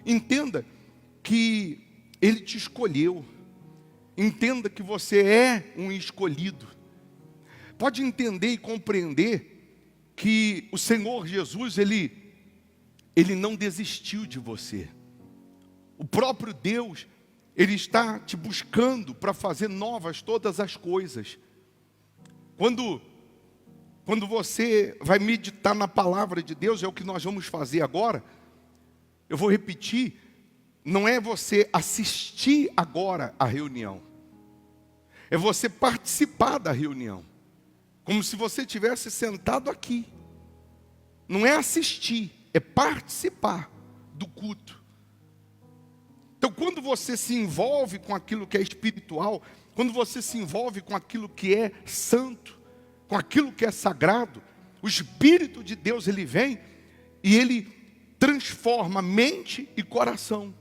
entenda que Ele te escolheu. Entenda que você é um escolhido. Pode entender e compreender que o Senhor Jesus, Ele não desistiu de você. O próprio Deus, Ele está te buscando para fazer novas todas as coisas. Quando você vai meditar na palavra de Deus, é o que nós vamos fazer agora. Eu vou repetir, não é você assistir agora à reunião. É você participar da reunião. Como se você tivesse sentado aqui. Não é assistir, é participar do culto. Então, quando você se envolve com aquilo que é espiritual, quando você se envolve com aquilo que é santo, com aquilo que é sagrado, o Espírito de Deus, Ele vem e Ele transforma mente e coração.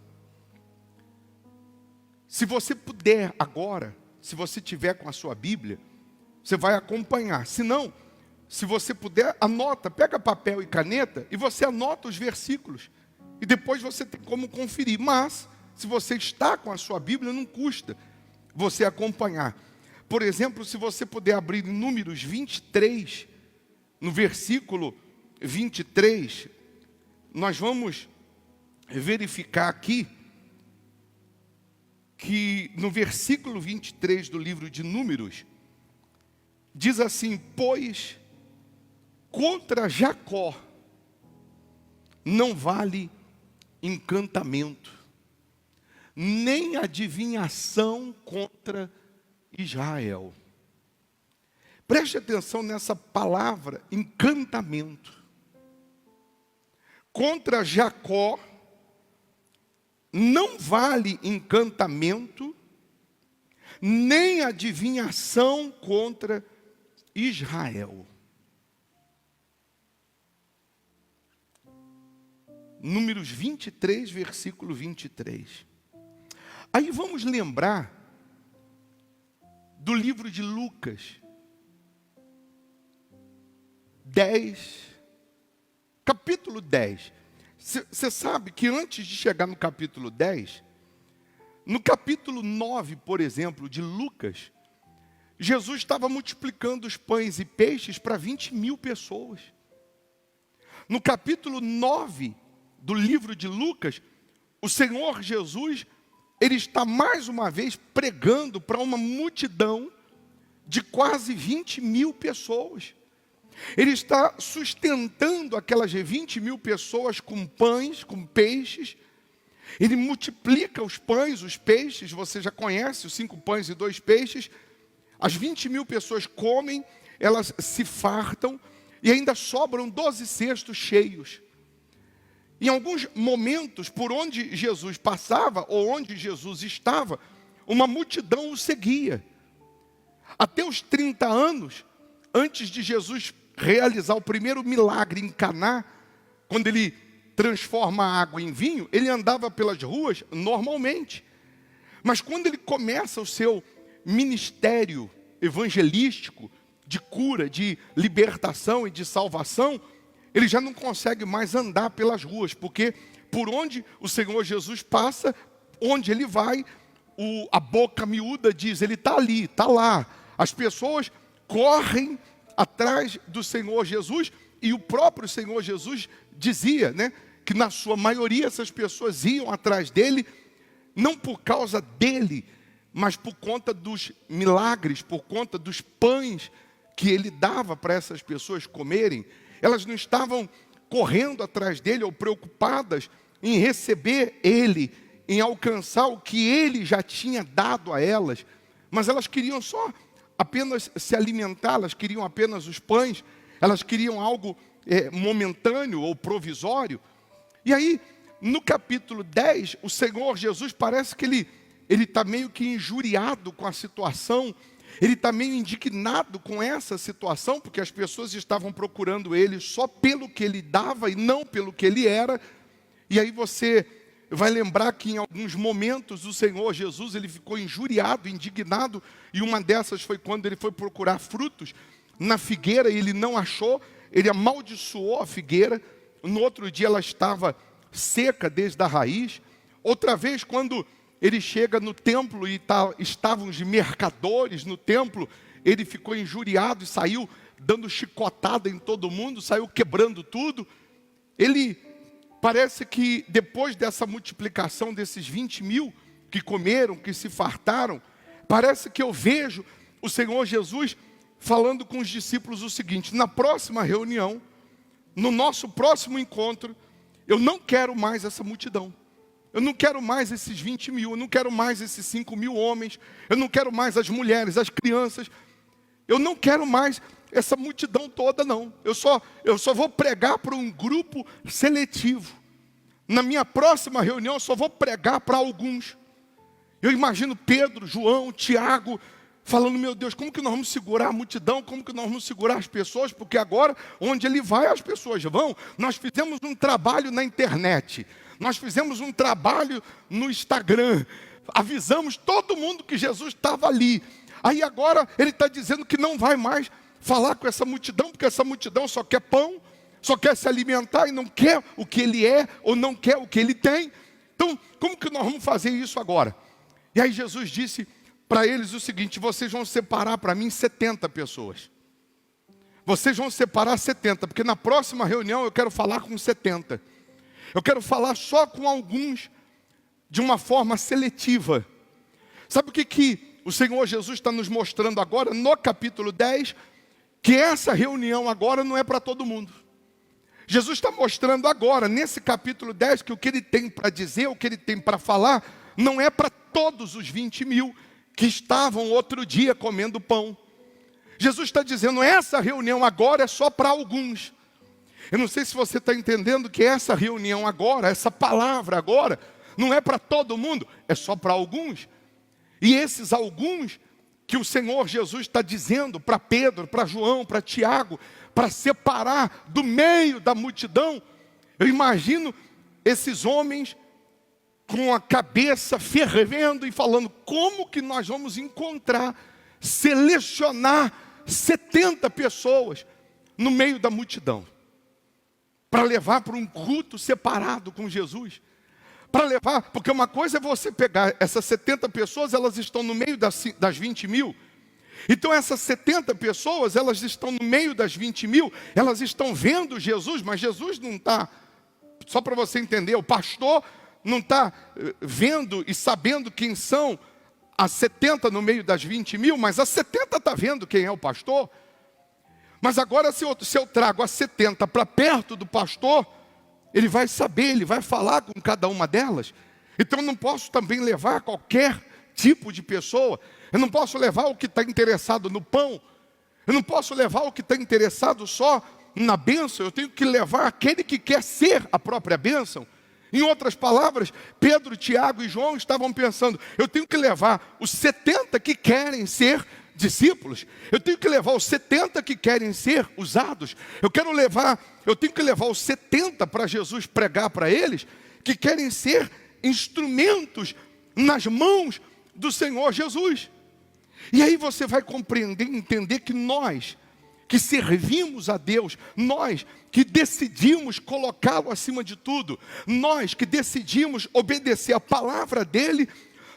Se você puder agora, se você tiver com a sua Bíblia, você vai acompanhar. Se não, se você puder, anota, pega papel e caneta e você anota os versículos. E depois você tem como conferir. Mas, se você está com a sua Bíblia, não custa você acompanhar. Por exemplo, se você puder abrir em Números 23, no versículo 23, nós vamos verificar aqui que no versículo 23 do livro de Números, diz assim: pois contra Jacó não vale encantamento, nem adivinhação contra Israel. Preste atenção nessa palavra, encantamento. Contra Jacó não vale encantamento, nem adivinhação contra Israel. Números 23, versículo 23. Aí vamos lembrar do livro de Lucas 10, capítulo 10. Você sabe que antes de chegar no capítulo 10, no capítulo 9, por exemplo, de Lucas, Jesus estava multiplicando os pães e peixes para 20.000 pessoas. No capítulo 9 do livro de Lucas, o Senhor Jesus, Ele está mais uma vez pregando para uma multidão de quase 20.000 pessoas. Ele está sustentando aquelas 20.000 pessoas com pães, com peixes. Ele multiplica os pães, os peixes, você já conhece, os 5 pães e 2 peixes. As 20.000 pessoas comem, elas se fartam e ainda sobram 12 cestos cheios. Em alguns momentos, por onde Jesus passava, ou onde Jesus estava, uma multidão o seguia. Até os 30 anos, antes de Jesus realizar o primeiro milagre em Caná, quando Ele transforma a água em vinho, Ele andava pelas ruas normalmente. Mas quando Ele começa o seu ministério evangelístico, de cura, de libertação e de salvação, Ele já não consegue mais andar pelas ruas, porque por onde o Senhor Jesus passa, onde Ele vai, a boca miúda diz, Ele está ali, está lá. As pessoas correm atrás do Senhor Jesus, e o próprio Senhor Jesus dizia, né, que na sua maioria essas pessoas iam atrás dele, não por causa dele, mas por conta dos milagres, por conta dos pães que ele dava para essas pessoas comerem. Elas não estavam correndo atrás dele ou preocupadas em receber ele, em alcançar o que ele já tinha dado a elas, mas elas queriam só apenas se alimentar, elas queriam apenas os pães, elas queriam algo momentâneo ou provisório. E aí, no capítulo 10, o Senhor Jesus parece que ele está meio que injuriado com a situação, ele está meio indignado com essa situação, porque as pessoas estavam procurando ele só pelo que ele dava e não pelo que ele era. E aí você vai lembrar que em alguns momentos o Senhor Jesus, ele ficou injuriado, indignado, e uma dessas foi quando ele foi procurar frutos na figueira e ele não achou, ele amaldiçoou a figueira. No outro dia ela estava seca desde a raiz. Outra vez, quando ele chega no templo e estavam os mercadores no templo, ele ficou injuriado e saiu dando chicotada em todo mundo, saiu quebrando tudo. Ele parece que depois dessa multiplicação desses 20 mil que comeram, que se fartaram, parece que eu vejo o Senhor Jesus falando com os discípulos o seguinte: na próxima reunião, no nosso próximo encontro, eu não quero mais essa multidão. Eu não quero mais esses 20 mil, eu não quero mais esses 5 mil homens, eu não quero mais as mulheres, as crianças, eu não quero mais essa multidão toda, não. Eu só vou pregar para um grupo seletivo. Na minha próxima reunião, eu só vou pregar para alguns. Eu imagino Pedro, João, Tiago, falando: meu Deus, como que nós vamos segurar a multidão? Como que nós vamos segurar as pessoas? Porque agora, onde ele vai, as pessoas vão. Nós fizemos um trabalho na internet. Nós fizemos um trabalho no Instagram. Avisamos todo mundo que Jesus estava ali. Aí agora ele está dizendo que não vai mais falar com essa multidão, porque essa multidão só quer pão, só quer se alimentar e não quer o que ele é, ou não quer o que ele tem. Então, como que nós vamos fazer isso agora? E aí Jesus disse para eles o seguinte: vocês vão separar para mim 70 pessoas. Vocês vão separar 70, porque na próxima reunião eu quero falar com 70. Eu quero falar só com alguns, de uma forma seletiva. Sabe o que o Senhor Jesus está nos mostrando agora, no capítulo 10? Que essa reunião agora não é para todo mundo. Jesus está mostrando agora, nesse capítulo 10, que o que ele tem para dizer, o que ele tem para falar, não é para todos os 20 mil que estavam outro dia comendo pão. Jesus está dizendo: essa reunião agora é só para alguns. Eu não sei se você está entendendo que essa reunião agora, essa palavra agora, não é para todo mundo, é só para alguns. E esses alguns que o Senhor Jesus está dizendo para Pedro, para João, para Tiago, para separar do meio da multidão, eu imagino esses homens com a cabeça fervendo e falando: como que nós vamos encontrar, selecionar 70 pessoas no meio da multidão, para levar para um culto separado com Jesus? Para levar, porque uma coisa é você pegar essas 70 pessoas, elas estão no meio das 20 mil. Então essas 70 pessoas, elas estão no meio das 20 mil, elas estão vendo Jesus, mas Jesus não está, só para você entender, o pastor não está vendo e sabendo quem são as 70 no meio das 20 mil, mas as 70 está vendo quem é o pastor. Mas agora se eu trago as 70 para perto do pastor, ele vai saber, ele vai falar com cada uma delas. Então eu não posso também levar qualquer tipo de pessoa. Eu não posso levar o que está interessado no pão. Eu não posso levar o que está interessado só na bênção. Eu tenho que levar aquele que quer ser a própria bênção. Em outras palavras, Pedro, Tiago e João estavam pensando: eu tenho que levar os 70 que querem ser discípulos. Eu tenho que levar os 70 que querem ser usados. Eu tenho que levar os 70 para Jesus pregar para eles, que querem ser instrumentos nas mãos do Senhor Jesus. E aí você vai compreender e entender que nós, que servimos a Deus, nós que decidimos colocá-lo acima de tudo, nós que decidimos obedecer a palavra dEle,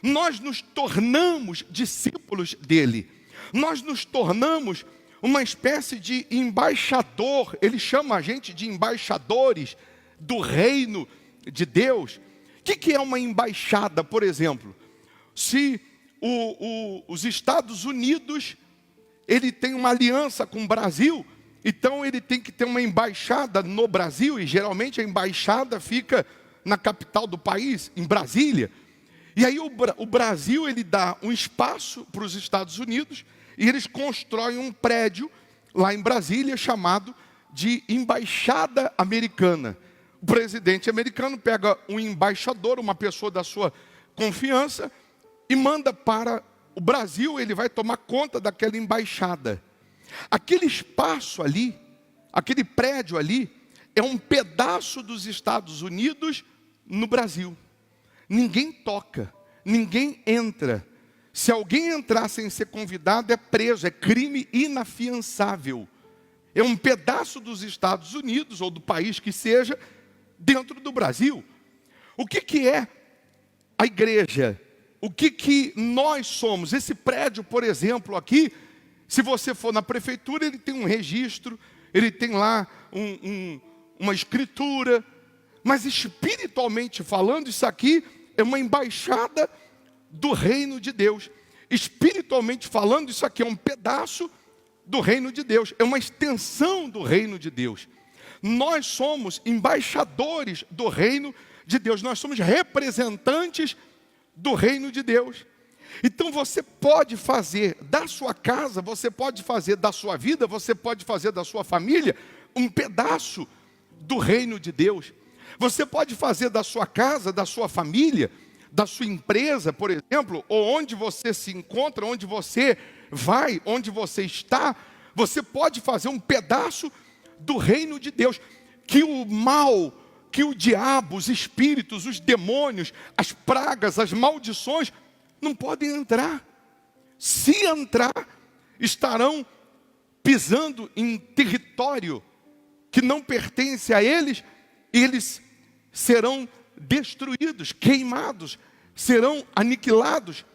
nós nos tornamos discípulos dEle. Nós nos tornamos uma espécie de embaixador. Ele chama a gente de embaixadores do reino de Deus. O que é uma embaixada, por exemplo? Se os Estados Unidos, ele tem uma aliança com o Brasil, então ele tem que ter uma embaixada no Brasil, e geralmente a embaixada fica na capital do país, em Brasília. E aí o Brasil, ele dá um espaço para os Estados Unidos, e eles constroem um prédio lá em Brasília chamado de Embaixada Americana. O presidente americano pega um embaixador, uma pessoa da sua confiança, e manda para o Brasil. Ele vai tomar conta daquela embaixada. Aquele espaço ali, aquele prédio ali, é um pedaço dos Estados Unidos no Brasil. Ninguém toca, ninguém entra. Se alguém entrar sem ser convidado, é preso, é crime inafiançável. É um pedaço dos Estados Unidos, ou do país que seja, dentro do Brasil. O que é a igreja? O que nós somos? Esse prédio, por exemplo, aqui, se você for na prefeitura, ele tem um registro, ele tem lá uma escritura, mas espiritualmente falando, isso aqui é uma embaixada do reino de Deus. Espiritualmente falando, isso aqui é um pedaço do reino de Deus, é uma extensão do reino de Deus. Nós somos embaixadores do reino de Deus, nós somos representantes do reino de Deus. Então você pode fazer da sua casa, você pode fazer da sua vida, você pode fazer da sua família um pedaço do reino de Deus. Você pode fazer da sua casa, da sua família, da sua empresa, por exemplo, ou onde você se encontra, onde você vai, onde você está, você pode fazer um pedaço do reino de Deus. Que o mal, que o diabo, os espíritos, os demônios, as pragas, as maldições, não podem entrar. Se entrar, estarão pisando em território que não pertence a eles, e eles serão destruídos, queimados, serão aniquilados.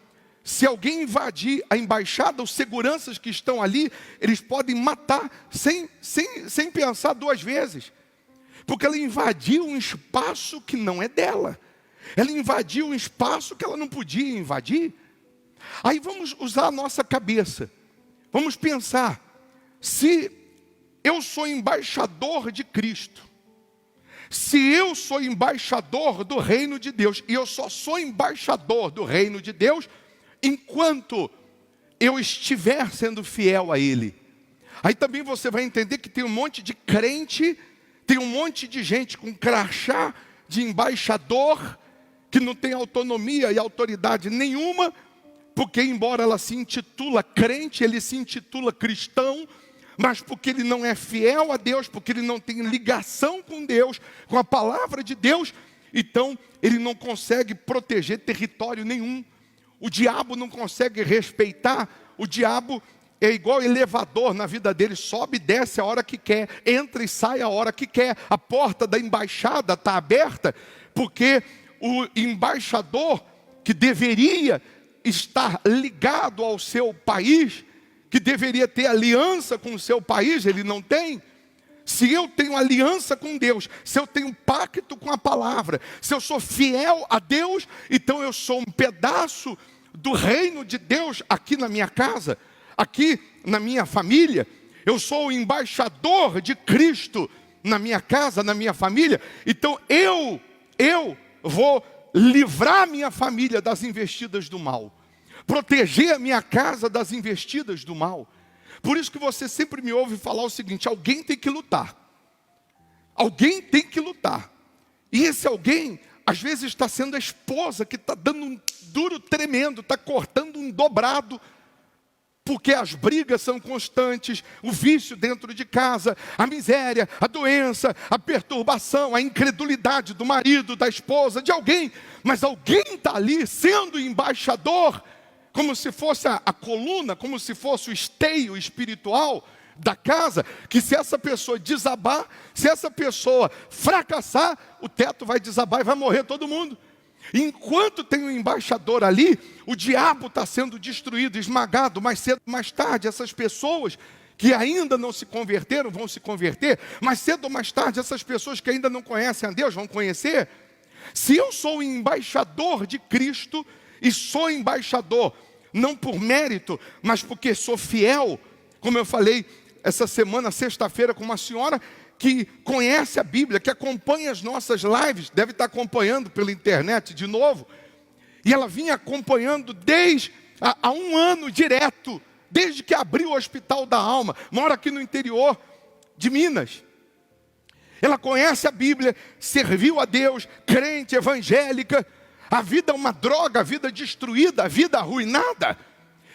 Se alguém invadir a embaixada, os seguranças que estão ali, eles podem matar sem pensar duas vezes. Porque ela invadiu um espaço que não é dela. Ela invadiu um espaço que ela não podia invadir. Aí vamos usar a nossa cabeça. Vamos pensar. Se eu sou embaixador de Cristo, se eu sou embaixador do reino de Deus, e eu só sou embaixador do reino de Deus enquanto eu estiver sendo fiel a Ele. Aí também você vai entender que tem um monte de crente, tem um monte de gente com crachá de embaixador, que não tem autonomia e autoridade nenhuma, porque embora ela se intitula crente, ele se intitula cristão, mas porque ele não é fiel a Deus, porque ele não tem ligação com Deus, com a palavra de Deus, então ele não consegue proteger território nenhum. O diabo não consegue respeitar, o diabo é igual elevador na vida dele, sobe e desce a hora que quer, entra e sai a hora que quer. A porta da embaixada está aberta, porque o embaixador que deveria estar ligado ao seu país, que deveria ter aliança com o seu país, ele não tem. Se eu tenho aliança com Deus, se eu tenho pacto com a palavra, se eu sou fiel a Deus, então eu sou um pedaço do reino de Deus aqui na minha casa, aqui na minha família. Eu sou o embaixador de Cristo na minha casa, na minha família. Então eu vou livrar minha família das investidas do mal, proteger a minha casa das investidas do mal. Por isso que você sempre me ouve falar o seguinte: alguém tem que lutar. Alguém tem que lutar. E esse alguém, às vezes está sendo a esposa que está dando um duro tremendo, está cortando um dobrado, porque as brigas são constantes, o vício dentro de casa, a miséria, a doença, a perturbação, a incredulidade do marido, da esposa, de alguém. Mas alguém está ali sendo embaixador, como se fosse a coluna, como se fosse o esteio espiritual da casa, que se essa pessoa desabar, se essa pessoa fracassar, o teto vai desabar e vai morrer todo mundo. Enquanto tem um embaixador ali, o diabo está sendo destruído, esmagado. Mais cedo, mais tarde, essas pessoas que ainda não se converteram vão se converter. Mais cedo ou mais tarde, essas pessoas que ainda não conhecem a Deus vão conhecer. Se eu sou embaixador de Cristo, e sou embaixador não por mérito, mas porque sou fiel, como eu falei essa semana, sexta-feira, com uma senhora que conhece a Bíblia, que acompanha as nossas lives, deve estar acompanhando pela internet de novo, e ela vinha acompanhando desde há um ano direto, desde que abriu o Hospital da Alma, mora aqui no interior de Minas. Ela conhece a Bíblia, serviu a Deus, crente, evangélica. A vida é uma droga, a vida destruída, a vida arruinada.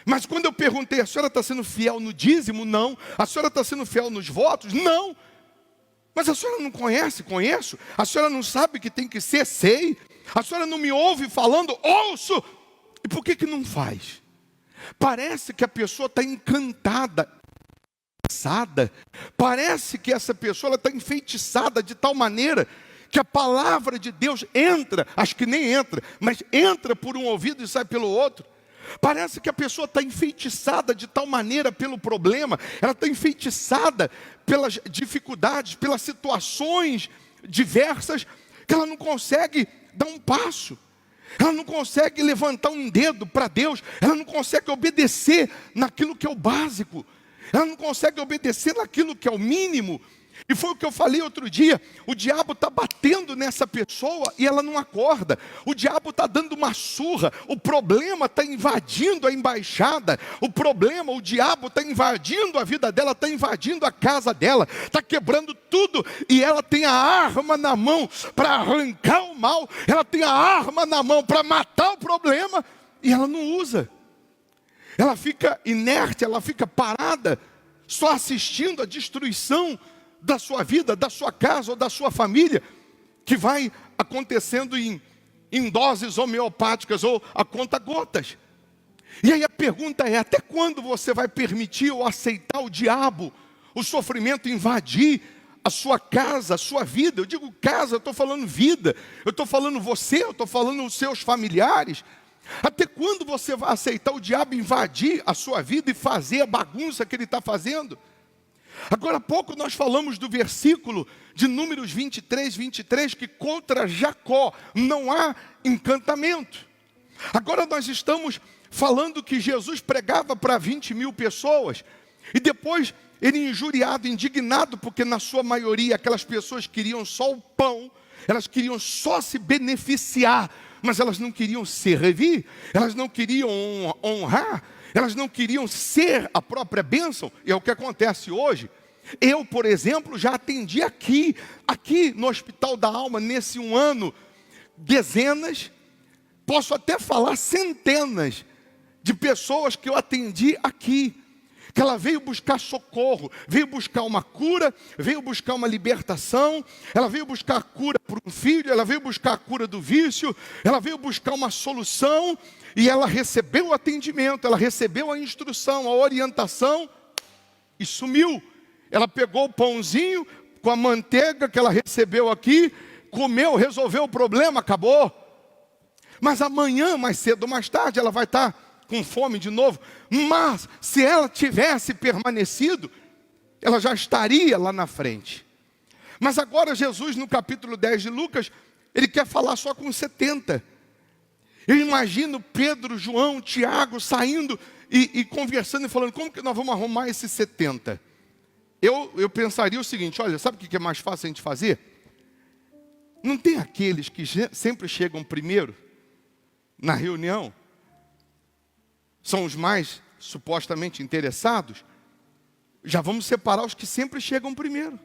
Mas quando eu perguntei: a senhora está sendo fiel no dízimo? Não. A senhora está sendo fiel nos votos? Não. Mas a senhora não conhece? Conheço. A senhora não sabe que tem que ser? Sei. A senhora não me ouve falando? Ouço. E por que não faz? Parece que a pessoa está encantada, parece que essa pessoa está enfeitiçada de tal maneira que a palavra de Deus entra, acho que nem entra, mas entra por um ouvido e sai pelo outro. Parece que a pessoa está enfeitiçada de tal maneira pelo problema, ela está enfeitiçada pelas dificuldades, pelas situações diversas, que ela não consegue dar um passo, ela não consegue levantar um dedo para Deus, ela não consegue obedecer naquilo que é o básico, ela não consegue obedecer naquilo que é o mínimo. E foi o que eu falei outro dia, o diabo está batendo nessa pessoa e ela não acorda. O diabo está dando uma surra, o problema está invadindo a embaixada. O diabo está invadindo a vida dela, está invadindo a casa dela, está quebrando tudo. E ela tem a arma na mão para arrancar o mal, ela tem a arma na mão para matar o problema e ela não usa. Ela fica inerte, ela fica parada, só assistindo a destruição da sua vida, da sua casa ou da sua família, que vai acontecendo em doses homeopáticas ou a conta-gotas. E aí a pergunta é, até quando você vai permitir ou aceitar o diabo, o sofrimento invadir a sua casa, a sua vida? Eu digo casa, eu estou falando vida, eu estou falando você, eu estou falando os seus familiares. Até quando você vai aceitar o diabo invadir a sua vida e fazer a bagunça que ele está fazendo? Agora há pouco nós falamos do versículo de Números 23, que contra Jacó não há encantamento. Agora nós estamos falando que Jesus pregava para 20.000 pessoas, e depois ele injuriado, indignado, porque na sua maioria aquelas pessoas queriam só o pão, elas queriam só se beneficiar, mas elas não queriam servir, elas não queriam honrar, elas não queriam ser a própria bênção. E é o que acontece hoje. Eu, por exemplo, já atendi aqui no Hospital da Alma, nesse um ano, dezenas, posso até falar centenas de pessoas que eu atendi aqui, que ela veio buscar socorro, veio buscar uma cura, veio buscar uma libertação, ela veio buscar a cura por um filho, ela veio buscar a cura do vício, ela veio buscar uma solução, e ela recebeu o atendimento, ela recebeu a instrução, a orientação, e sumiu. Ela pegou o pãozinho com a manteiga que ela recebeu aqui, comeu, resolveu o problema, acabou. Mas amanhã, mais cedo ou mais tarde, ela vai estar com fome de novo. Mas se ela tivesse permanecido, ela já estaria lá na frente. Mas agora Jesus, no capítulo 10 de Lucas, ele quer falar só com 70. Eu imagino Pedro, João, Tiago saindo e conversando e falando, como que nós vamos arrumar esses 70? Eu pensaria o seguinte, olha, sabe o que é mais fácil a gente fazer? Não tem aqueles que sempre chegam primeiro na reunião? São os mais supostamente interessados? Já vamos separar os que sempre chegam primeiro.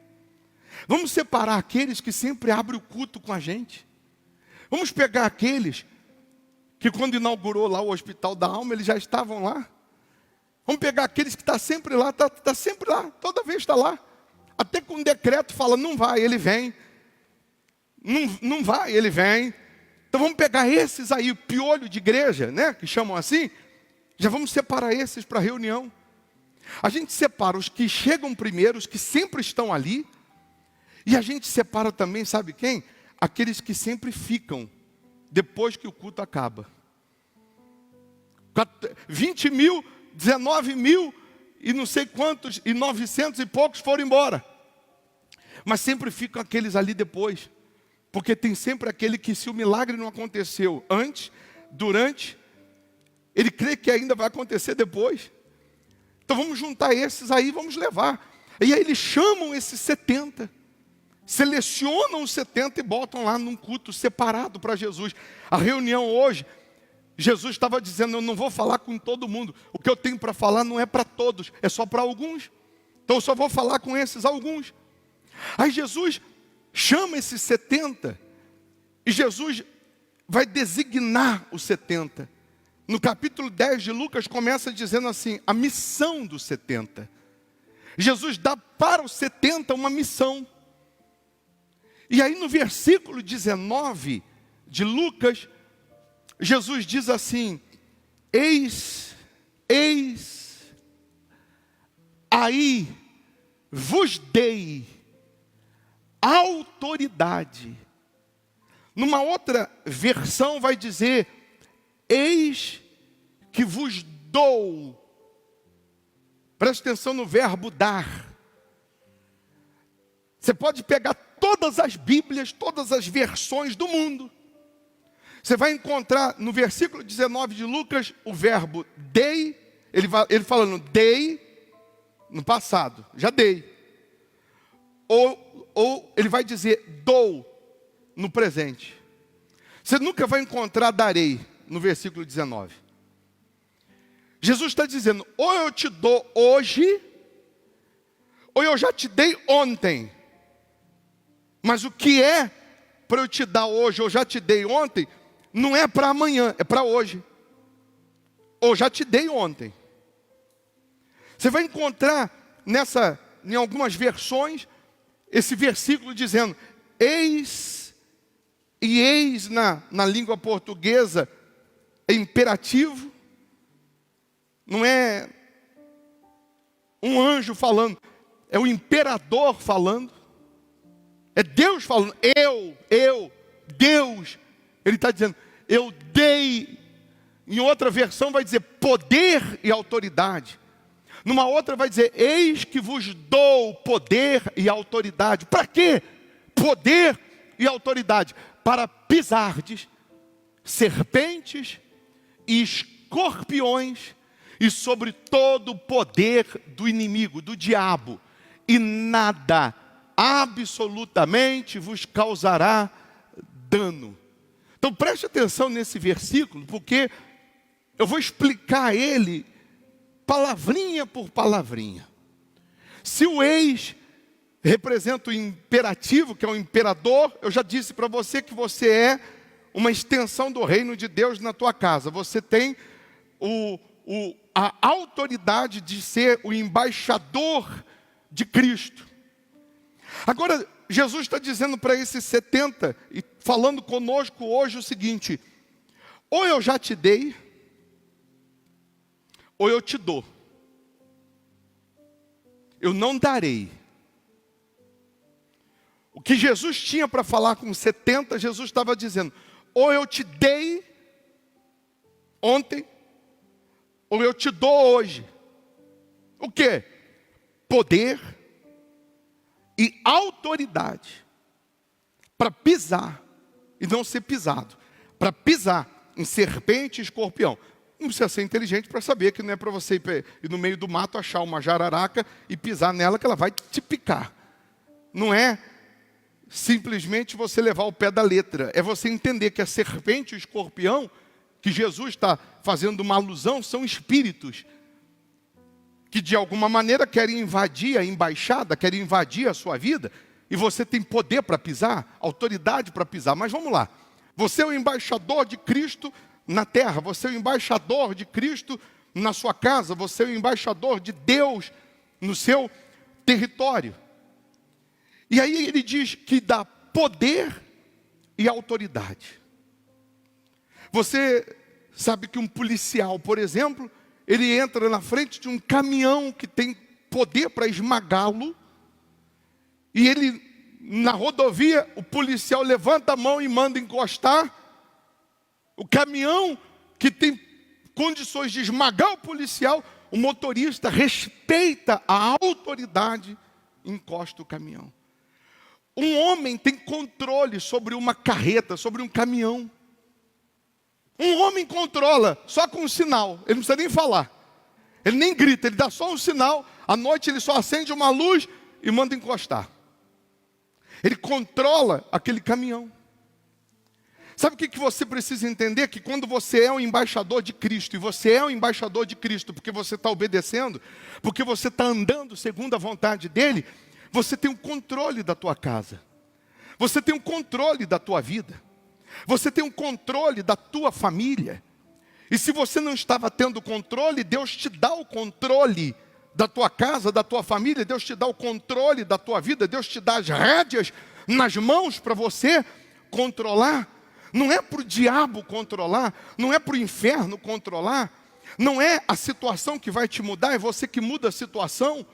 Vamos separar aqueles que sempre abrem o culto com a gente. Vamos pegar aqueles que quando inaugurou lá o Hospital da Alma, eles já estavam lá. Vamos pegar aqueles que estão sempre lá, está sempre lá, toda vez está lá. Até com um decreto fala, não vai, ele vem. Não vai, ele vem. Então vamos pegar esses aí, piolho de igreja, né, que chamam assim. Já vamos separar esses para a reunião. A gente separa os que chegam primeiro, os que sempre estão ali. E a gente separa também, sabe quem? Aqueles que sempre ficam depois que o culto acaba. 20.000, 19.000 e não sei quantos, e 900 e poucos foram embora. Mas sempre ficam aqueles ali depois. Porque tem sempre aquele que, se o milagre não aconteceu antes, durante, ele crê que ainda vai acontecer depois. Então vamos juntar esses aí, vamos levar. E aí eles chamam esses 70. Selecionam os 70 e botam lá num culto separado para Jesus. A reunião hoje, Jesus estava dizendo, eu não vou falar com todo mundo. O que eu tenho para falar não é para todos, é só para alguns. Então eu só vou falar com esses alguns. Aí Jesus chama esses 70. E Jesus vai designar os 70. No capítulo 10 de Lucas começa dizendo assim, a missão dos 70. Jesus dá para os 70 uma missão. E aí no versículo 19 de Lucas, Jesus diz assim, eis aí vos dei autoridade Numa outra versão vai dizer: eis que vos dou. Presta atenção no verbo dar. Você pode pegar todas as Bíblias, todas as versões do mundo. Você vai encontrar no versículo 19 de Lucas o verbo dei. Ele falando dei no passado, já dei. Ou ele vai dizer dou no presente. Você nunca vai encontrar darei no versículo 19. Jesus está dizendo: ou eu te dou hoje, ou eu já te dei ontem. Mas o que é para eu te dar hoje, ou já te dei ontem, não é para amanhã, é para hoje. Ou já te dei ontem. Você vai encontrar em algumas versões, esse versículo dizendo: eis, e eis na língua portuguesa é imperativo, não é um anjo falando, é o imperador falando, é Deus falando, Deus, ele está dizendo, eu dei. Em outra versão vai dizer poder e autoridade. Numa outra vai dizer, eis que vos dou poder e autoridade. Para quê? Poder e autoridade. Para pisardes serpentes e escorpiões e sobre todo o poder do inimigo, do diabo. E nada, absolutamente, vos causará dano. Então preste atenção nesse versículo, porque eu vou explicar ele palavrinha por palavrinha. Se o eis representa o imperativo, que é o imperador, eu já disse para você que você é uma extensão do reino de Deus na tua casa. Você tem a autoridade de ser o embaixador de Cristo. Agora, Jesus está dizendo para esses 70, e falando conosco hoje o seguinte: ou eu já te dei, ou eu te dou. Eu não darei. O que Jesus tinha para falar com 70, Jesus estava dizendo: ou eu te dei ontem, ou eu te dou hoje. O quê? Poder e autoridade para pisar e não ser pisado. Para pisar em serpente e escorpião. Não precisa ser inteligente para saber que não é para você ir no meio do mato, achar uma jararaca e pisar nela, que ela vai te picar. Não é simplesmente você levar o pé da letra. É você entender que a serpente e o escorpião, que Jesus está fazendo uma alusão, são espíritos que de alguma maneira querem invadir a embaixada, querem invadir a sua vida, e você tem poder para pisar, autoridade para pisar. Mas vamos lá, você é o embaixador de Cristo na terra, você é o embaixador de Cristo na sua casa, você é o embaixador de Deus no seu território. E aí ele diz que dá poder e autoridade. Você sabe que um policial, por exemplo, ele entra na frente de um caminhão que tem poder para esmagá-lo, e ele, na rodovia, o policial levanta a mão e manda encostar. O caminhão que tem condições de esmagar o policial, o motorista respeita a autoridade e encosta o caminhão. Um homem tem controle sobre uma carreta, sobre um caminhão. Um homem controla só com um sinal, ele não precisa nem falar. Ele nem grita, ele dá só um sinal. À noite ele só acende uma luz e manda encostar. Ele controla aquele caminhão. Sabe o que você precisa entender? Que quando você é um embaixador de Cristo, e você é um embaixador de Cristo porque você está obedecendo, porque você está andando segundo a vontade dEle, você tem o controle da tua casa. Você tem o controle da tua vida. Você tem o controle da tua família. E se você não estava tendo controle, Deus te dá o controle da tua casa, da tua família. Deus te dá o controle da tua vida. Deus te dá as rédeas nas mãos para você controlar. Não é para o diabo controlar, não é para o inferno controlar, não é a situação que vai te mudar, é você que muda a situação.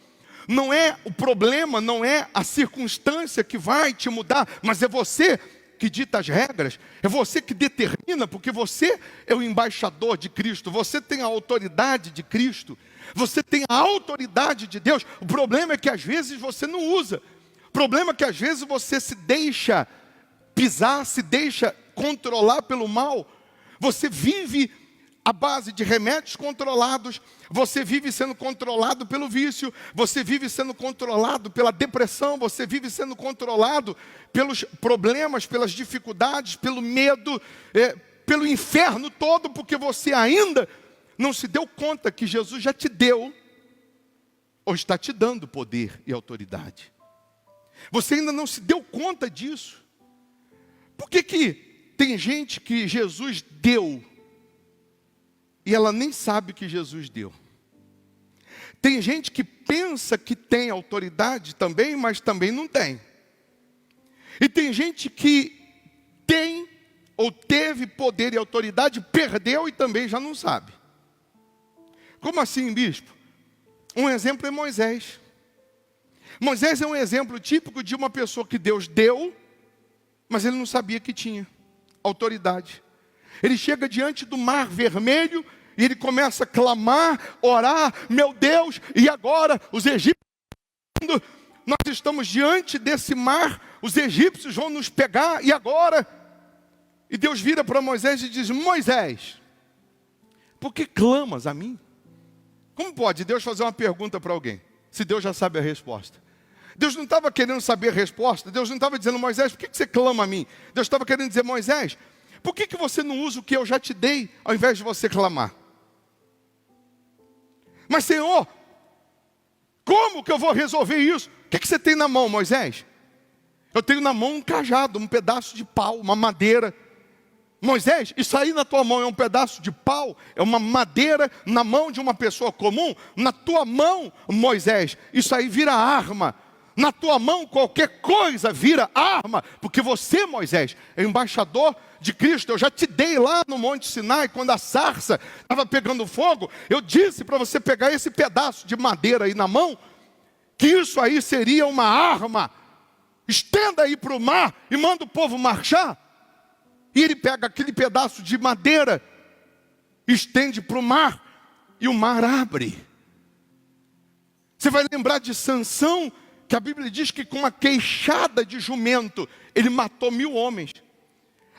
Não é o problema, não é a circunstância que vai te mudar, mas é você que dita as regras, é você que determina, porque você é o embaixador de Cristo, você tem a autoridade de Cristo, você tem a autoridade de Deus. O problema é que às vezes você não usa. O problema é que às vezes você se deixa pisar, se deixa controlar pelo mal. Você vive à base de remédios controlados, você vive sendo controlado pelo vício, você vive sendo controlado pela depressão, você vive sendo controlado pelos problemas, pelas dificuldades, pelo medo, pelo inferno todo, porque você ainda não se deu conta que Jesus já te deu, ou está te dando poder e autoridade. Você ainda não se deu conta disso. Por que tem gente que Jesus deu e ela nem sabe que Jesus deu? Tem gente que pensa que tem autoridade também, mas também não tem. E tem gente que tem ou teve poder e autoridade, perdeu e também já não sabe. Como assim, bispo? Um exemplo é Moisés. Moisés é um exemplo típico de uma pessoa que Deus deu, mas ele não sabia que tinha autoridade. Ele chega diante do mar vermelho e ele começa a clamar, orar, meu Deus, e agora os egípcios, nós estamos diante desse mar, os egípcios vão nos pegar, e agora? E Deus vira para Moisés e diz, Moisés, por que clamas a mim? Como pode Deus fazer uma pergunta para alguém, se Deus já sabe a resposta? Deus não estava querendo saber a resposta, Deus não estava dizendo, Moisés, por que você clama a mim? Deus estava querendo dizer, Moisés, por que você não usa o que eu já te dei, ao invés de você clamar? Mas Senhor, como que eu vou resolver isso? O que você tem na mão, Moisés? Eu tenho na mão um cajado, um pedaço de pau, uma madeira. Moisés, isso aí na tua mão é um pedaço de pau, é uma madeira na mão de uma pessoa comum. Na tua mão, Moisés, isso aí vira arma. Na tua mão qualquer coisa vira arma, porque você, Moisés, é embaixador de Cristo. Eu já te dei lá no Monte Sinai, quando a sarça estava pegando fogo, eu disse para você pegar esse pedaço de madeira aí na mão, que isso aí seria uma arma. Estenda aí para o mar e manda o povo marchar. E ele pega aquele pedaço de madeira, estende para o mar, e o mar abre. Você vai lembrar de Sansão, que a Bíblia diz que com uma queixada de jumento, ele matou 1000 homens.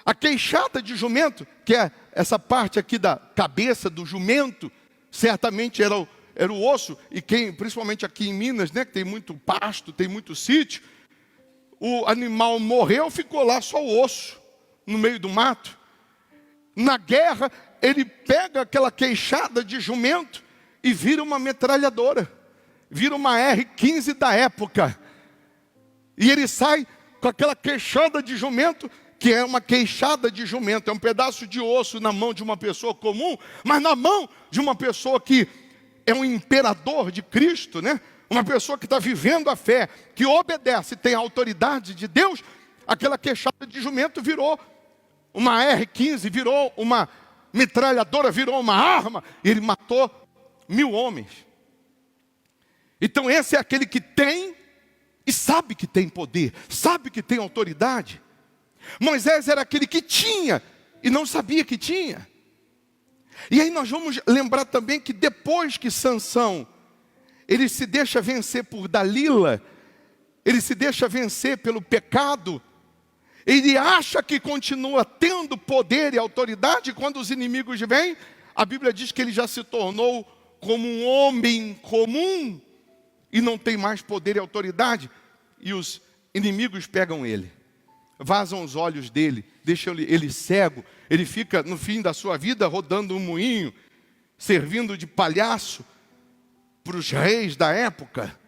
A queixada de jumento, que é essa parte aqui da cabeça do jumento, certamente era o osso, e principalmente aqui em Minas, né, que tem muito pasto, tem muito sítio, o animal morreu, ficou lá só o osso, no meio do mato. Na guerra, ele pega aquela queixada de jumento e vira uma metralhadora. Vira uma R-15 da época. E ele sai com aquela queixada de jumento, que é uma queixada de jumento. É um pedaço de osso na mão de uma pessoa comum, mas na mão de uma pessoa que é um imperador de Cristo, né? Uma pessoa que está vivendo a fé, que obedece, tem a autoridade de Deus. Aquela queixada de jumento virou uma R-15, virou uma metralhadora, virou uma arma. E ele matou 1000 homens. Então esse é aquele que tem e sabe que tem poder, sabe que tem autoridade. Moisés era aquele que tinha e não sabia que tinha. E aí nós vamos lembrar também que depois que Sansão, ele se deixa vencer por Dalila, ele se deixa vencer pelo pecado, ele acha que continua tendo poder e autoridade. Quando os inimigos vêm, a Bíblia diz que ele já se tornou como um homem comum, e não tem mais poder e autoridade, e os inimigos pegam ele, vazam os olhos dele, deixam ele cego, ele fica no fim da sua vida rodando um moinho, servindo de palhaço para os reis da época,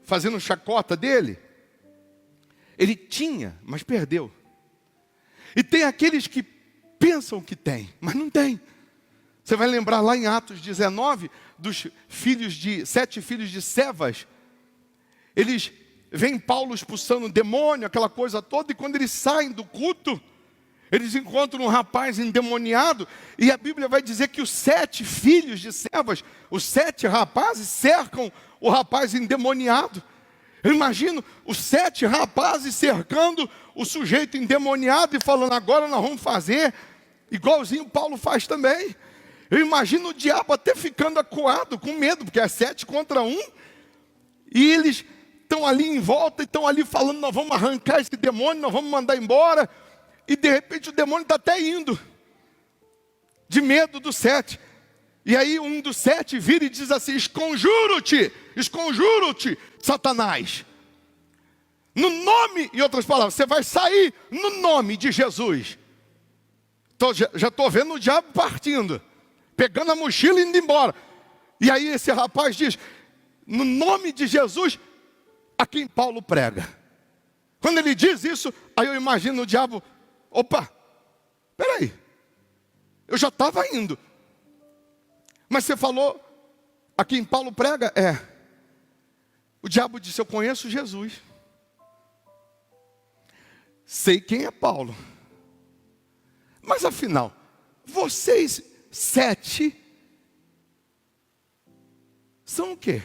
fazendo chacota dele. Ele tinha, mas perdeu. E tem aqueles que pensam que tem, mas não tem. Você vai lembrar lá em Atos 19, dos 7 filhos de Sevas. Eles veem Paulo expulsando um demônio, aquela coisa toda, e quando eles saem do culto, eles encontram um rapaz endemoniado, e a Bíblia vai dizer que os 7 filhos de Sevas, os 7 rapazes, cercam o rapaz endemoniado. Eu imagino os 7 rapazes cercando o sujeito endemoniado e falando, agora nós vamos fazer igualzinho Paulo faz também. Eu imagino o diabo até ficando acuado, com medo, porque é 7 contra 1. E eles estão ali em volta, e estão ali falando, nós vamos arrancar esse demônio, nós vamos mandar embora. E de repente o demônio está até indo, de medo do 7. E aí um dos 7 vira e diz assim, esconjuro-te, Satanás. No nome, em outras palavras, você vai sair no nome de Jesus. Já estou vendo o diabo partindo, pegando a mochila e indo embora. E aí esse rapaz diz, no nome de Jesus, a quem Paulo prega. Quando ele diz isso, aí eu imagino o diabo, opa, peraí, eu já estava indo. Mas você falou, a quem Paulo prega? O diabo disse, eu conheço Jesus. Sei quem é Paulo. Mas afinal, vocês 7 são o quê?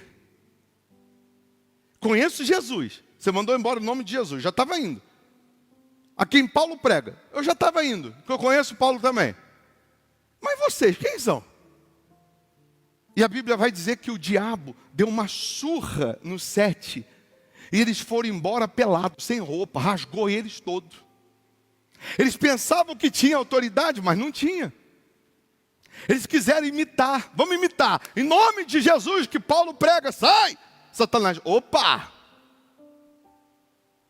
Conheço Jesus. Você mandou embora o nome de Jesus, já estava indo. A quem Paulo prega, eu já estava indo, porque eu conheço Paulo também. Mas vocês, quem são? E a Bíblia vai dizer que o diabo deu uma surra nos 7. E eles foram embora pelados, sem roupa, rasgou eles todos. Eles pensavam que tinha autoridade, mas não tinha. Eles quiseram imitar, vamos imitar. Em nome de Jesus que Paulo prega, sai! Satanás, opa!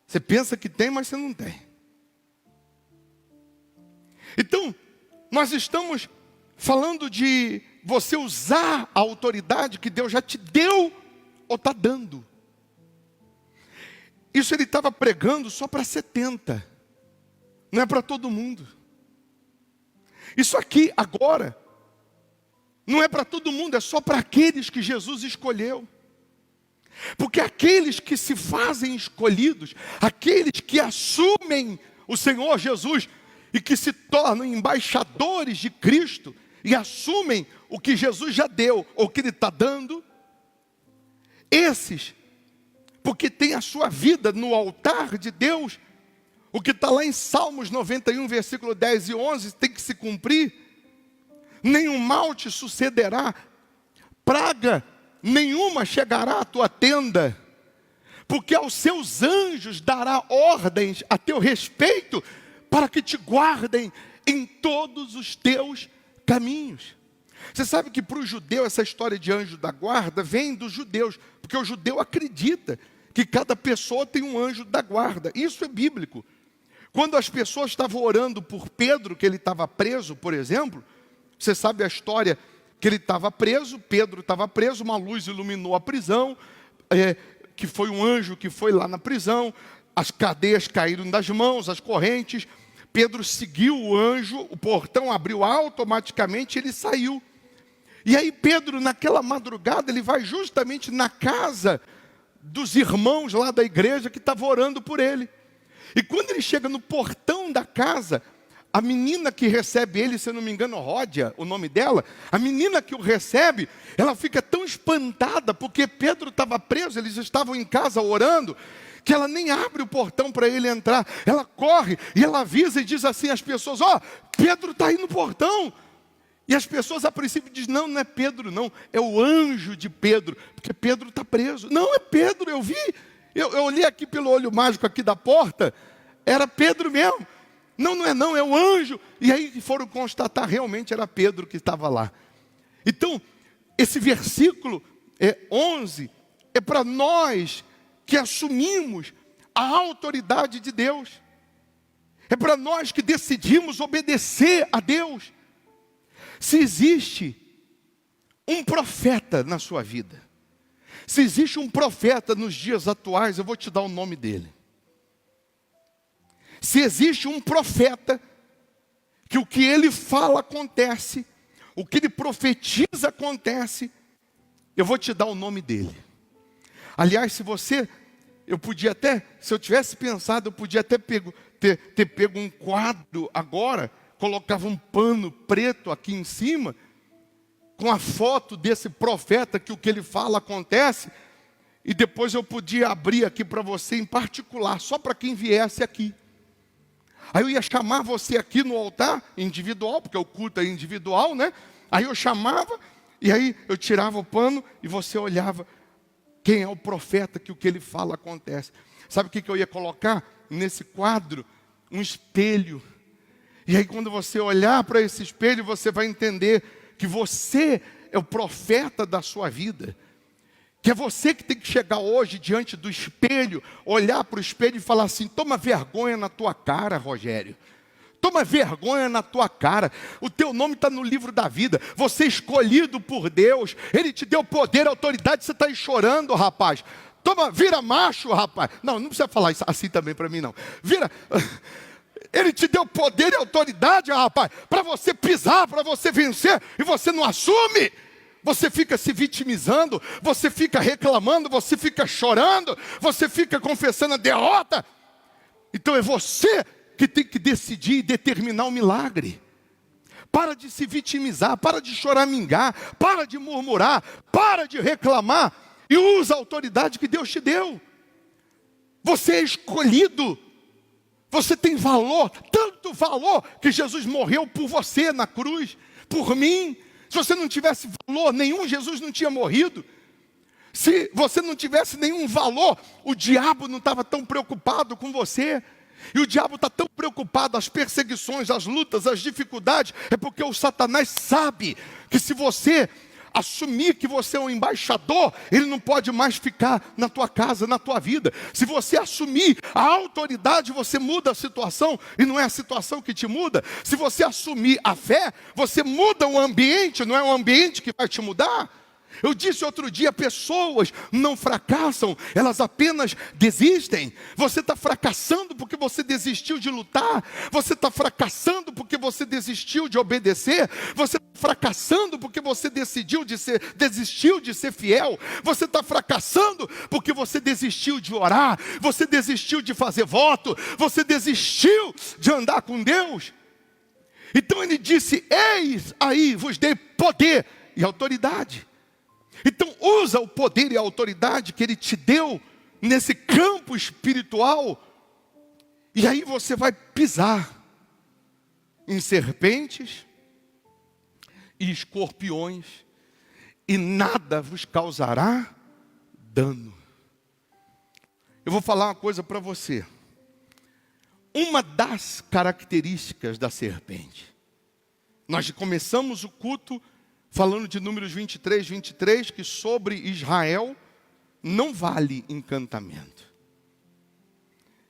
Você pensa que tem, mas você não tem. Então, nós estamos falando de você usar a autoridade que Deus já te deu ou está dando. Isso ele estava pregando só para 70. Não é para todo mundo. Isso aqui agora não é para todo mundo, é só para aqueles que Jesus escolheu. Porque aqueles que se fazem escolhidos, aqueles que assumem o Senhor Jesus e que se tornam embaixadores de Cristo e assumem o que Jesus já deu ou o que Ele está dando, esses, porque tem a sua vida no altar de Deus, o que está lá em Salmos 91, versículo 10 e 11, tem que se cumprir. Nenhum mal te sucederá, praga nenhuma chegará à tua tenda, porque aos seus anjos dará ordens a teu respeito, para que te guardem em todos os teus caminhos. Você sabe que para o judeu essa história de anjo da guarda vem dos judeus, porque o judeu acredita que cada pessoa tem um anjo da guarda. Isso é bíblico. Quando as pessoas estavam orando por Pedro, que ele estava preso, por exemplo, você sabe a história que ele estava preso, Pedro estava preso, uma luz iluminou a prisão, que foi um anjo que foi lá na prisão, as cadeias caíram das mãos, as correntes, Pedro seguiu o anjo, o portão abriu automaticamente e ele saiu. E aí Pedro, naquela madrugada, ele vai justamente na casa dos irmãos lá da igreja que estavam orando por ele. E quando ele chega no portão da casa, a menina que recebe ele, se eu não me engano, Ródia, o nome dela, a menina que o recebe, ela fica tão espantada, porque Pedro estava preso, eles estavam em casa orando, que ela nem abre o portão para ele entrar. Ela corre e ela avisa e diz assim às pessoas, Pedro está aí no portão. E as pessoas a princípio dizem, não, não é Pedro não, é o anjo de Pedro, porque Pedro está preso. Não, é Pedro, eu vi, eu olhei aqui pelo olho mágico aqui da porta, era Pedro mesmo. Não, não é não, é o anjo. E aí foram constatar, realmente era Pedro que estava lá. Então, esse versículo 11 é para nós que assumimos a autoridade de Deus. É para nós que decidimos obedecer a Deus. Se existe um profeta na sua vida, se existe um profeta nos dias atuais, eu vou te dar o nome dele. Se existe um profeta, que o que ele fala acontece, o que ele profetiza acontece, eu vou te dar o nome dele. Aliás, eu podia até, se eu tivesse pensado, eu podia até ter pego um quadro agora, colocava um pano preto aqui em cima, com a foto desse profeta, que o que ele fala acontece, E depois eu podia abrir aqui para você em particular, só para quem viesse aqui. Aí eu ia chamar você aqui no altar, individual, porque o culto é individual, né? Aí eu chamava, e aí eu tirava o pano, e você olhava quem é o profeta, que o que ele fala acontece. Sabe o que eu ia colocar nesse quadro? Um espelho. E aí quando você olhar para esse espelho, você vai entender que você é o profeta da sua vida. Que é você que tem que chegar hoje diante do espelho, olhar para o espelho e falar assim: toma vergonha na tua cara, Rogério. Toma vergonha na tua cara. O teu nome está no livro da vida. Você é escolhido por Deus. Ele te deu poder, autoridade. Você está aí chorando, rapaz. Toma, vira macho, rapaz. Não precisa falar isso assim também para mim, não. Vira. Ele te deu poder e autoridade, rapaz, para você pisar, para você vencer, e você não assume. Você fica se vitimizando, você fica reclamando, você fica chorando, você fica confessando a derrota. Então é você que tem que decidir e determinar o milagre. Para de se vitimizar, para de choramingar, para de murmurar, para de reclamar e usa a autoridade que Deus te deu. Você é escolhido, você tem valor, tanto valor que Jesus morreu por você na cruz, por mim. Se você não tivesse valor nenhum, Jesus não tinha morrido. Se você não tivesse nenhum valor, o diabo não estava tão preocupado com você. E o diabo está tão preocupado, as perseguições, as lutas, as dificuldades, é porque o Satanás sabe que se você assumir que você é um embaixador, ele não pode mais ficar na tua casa, na tua vida. Se você assumir a autoridade, você muda a situação, e não é a situação que te muda. Se você assumir a fé, você muda o ambiente, não é o ambiente que vai te mudar. Eu disse outro dia, pessoas não fracassam, elas apenas desistem. Você está fracassando porque você desistiu de lutar. Você está fracassando porque você desistiu de obedecer. Você está fracassando porque você desistiu de ser fiel. Você está fracassando porque você desistiu de orar. Você desistiu de fazer voto. Você desistiu de andar com Deus. Então ele disse: eis aí vos dei poder e autoridade. Então usa o poder e a autoridade que Ele te deu nesse campo espiritual, e aí você vai pisar em serpentes e escorpiões, e nada vos causará dano. Eu vou falar uma coisa para você. Uma das características da serpente, nós começamos o culto falando de Números 23, que sobre Israel não vale encantamento.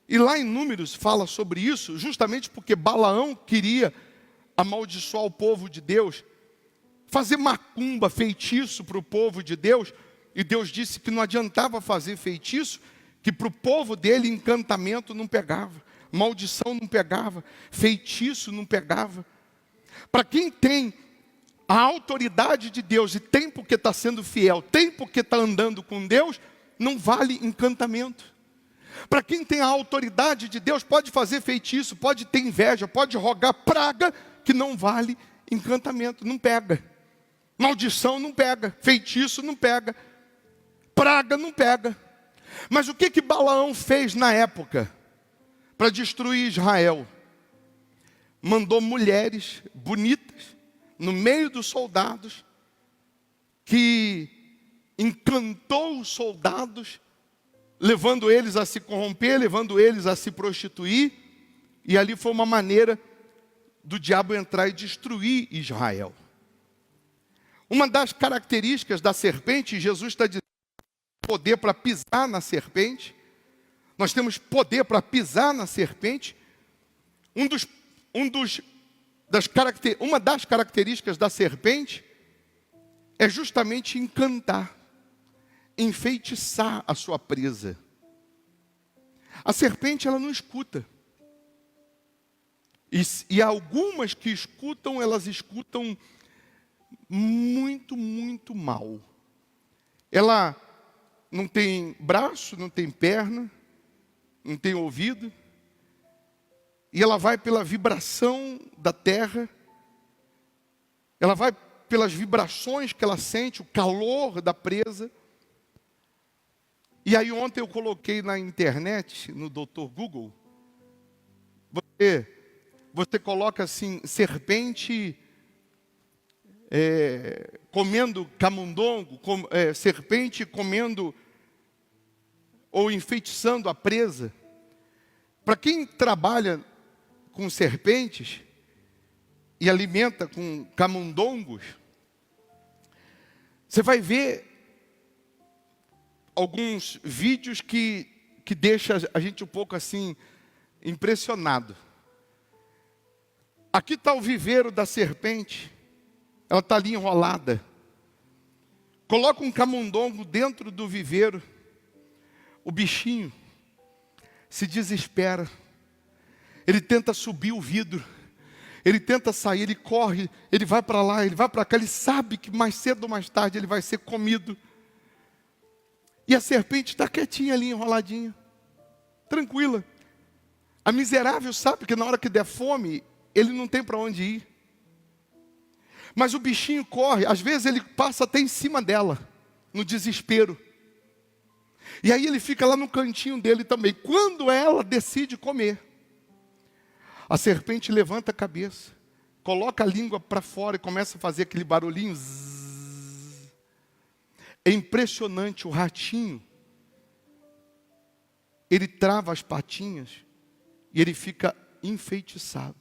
E lá em Números fala sobre isso, justamente porque Balaão queria amaldiçoar o povo de Deus, fazer macumba, feitiço para o povo de Deus, e Deus disse que não adiantava fazer feitiço, que para o povo dele encantamento não pegava, maldição não pegava, feitiço não pegava. Para quem tem a autoridade de Deus, e tem porque está sendo fiel, tem porque está andando com Deus, não vale encantamento. Para quem tem a autoridade de Deus, pode fazer feitiço, pode ter inveja, pode rogar praga, que não vale encantamento, não pega. Maldição não pega, feitiço não pega, praga não pega. Mas o que Balaão fez na época para destruir Israel? Mandou mulheres bonitas no meio dos soldados, que encantou os soldados, levando eles a se corromper, levando eles a se prostituir, e ali foi uma maneira do diabo entrar e destruir Israel. Uma das características da serpente, Jesus está dizendo, poder para pisar na serpente. Nós temos poder para pisar na serpente. Uma das características da serpente é justamente encantar, enfeitiçar a sua presa. A serpente, ela não escuta. E algumas que escutam, elas escutam muito, muito mal. Ela não tem braço, não tem perna, não tem ouvido. E ela vai pela vibração da terra, ela vai pelas vibrações que ela sente, o calor da presa. E aí ontem eu coloquei na internet, no Dr. Google, você coloca assim, serpente comendo camundongo, serpente comendo ou enfeitiçando a presa. Para quem trabalha com serpentes e alimenta com camundongos, você vai ver alguns vídeos que deixam a gente um pouco assim, impressionado. Aqui está o viveiro da serpente, ela está ali enrolada. Coloca um camundongo dentro do viveiro, o bichinho se desespera, ele tenta subir o vidro, ele tenta sair, ele corre, ele vai para lá, ele vai para cá, ele sabe que mais cedo ou mais tarde ele vai ser comido. E a serpente está quietinha ali, enroladinha, tranquila. A miserável sabe que na hora que der fome, ele não tem para onde ir. Mas o bichinho corre, às vezes ele passa até em cima dela, no desespero. E aí ele fica lá no cantinho dele também. Quando ela decide comer, a serpente levanta a cabeça, coloca a língua para fora e começa a fazer aquele barulhinho. Zzz. É impressionante, o ratinho, ele trava as patinhas e ele fica enfeitiçado.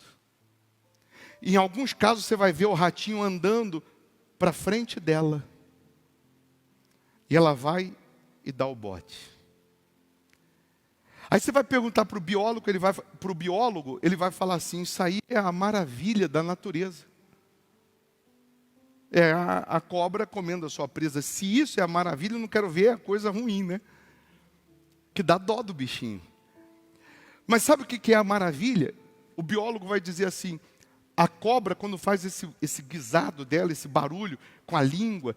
Em alguns casos você vai ver o ratinho andando para frente dela. E ela vai e dá o bote. Aí você vai perguntar para o biólogo, ele vai falar assim, isso aí é a maravilha da natureza. É a cobra comendo a sua presa. Se isso é a maravilha, eu não quero ver a coisa ruim, né? Que dá dó do bichinho. Mas sabe o que é a maravilha? O biólogo vai dizer assim, a cobra, quando faz esse guisado dela, esse barulho com a língua,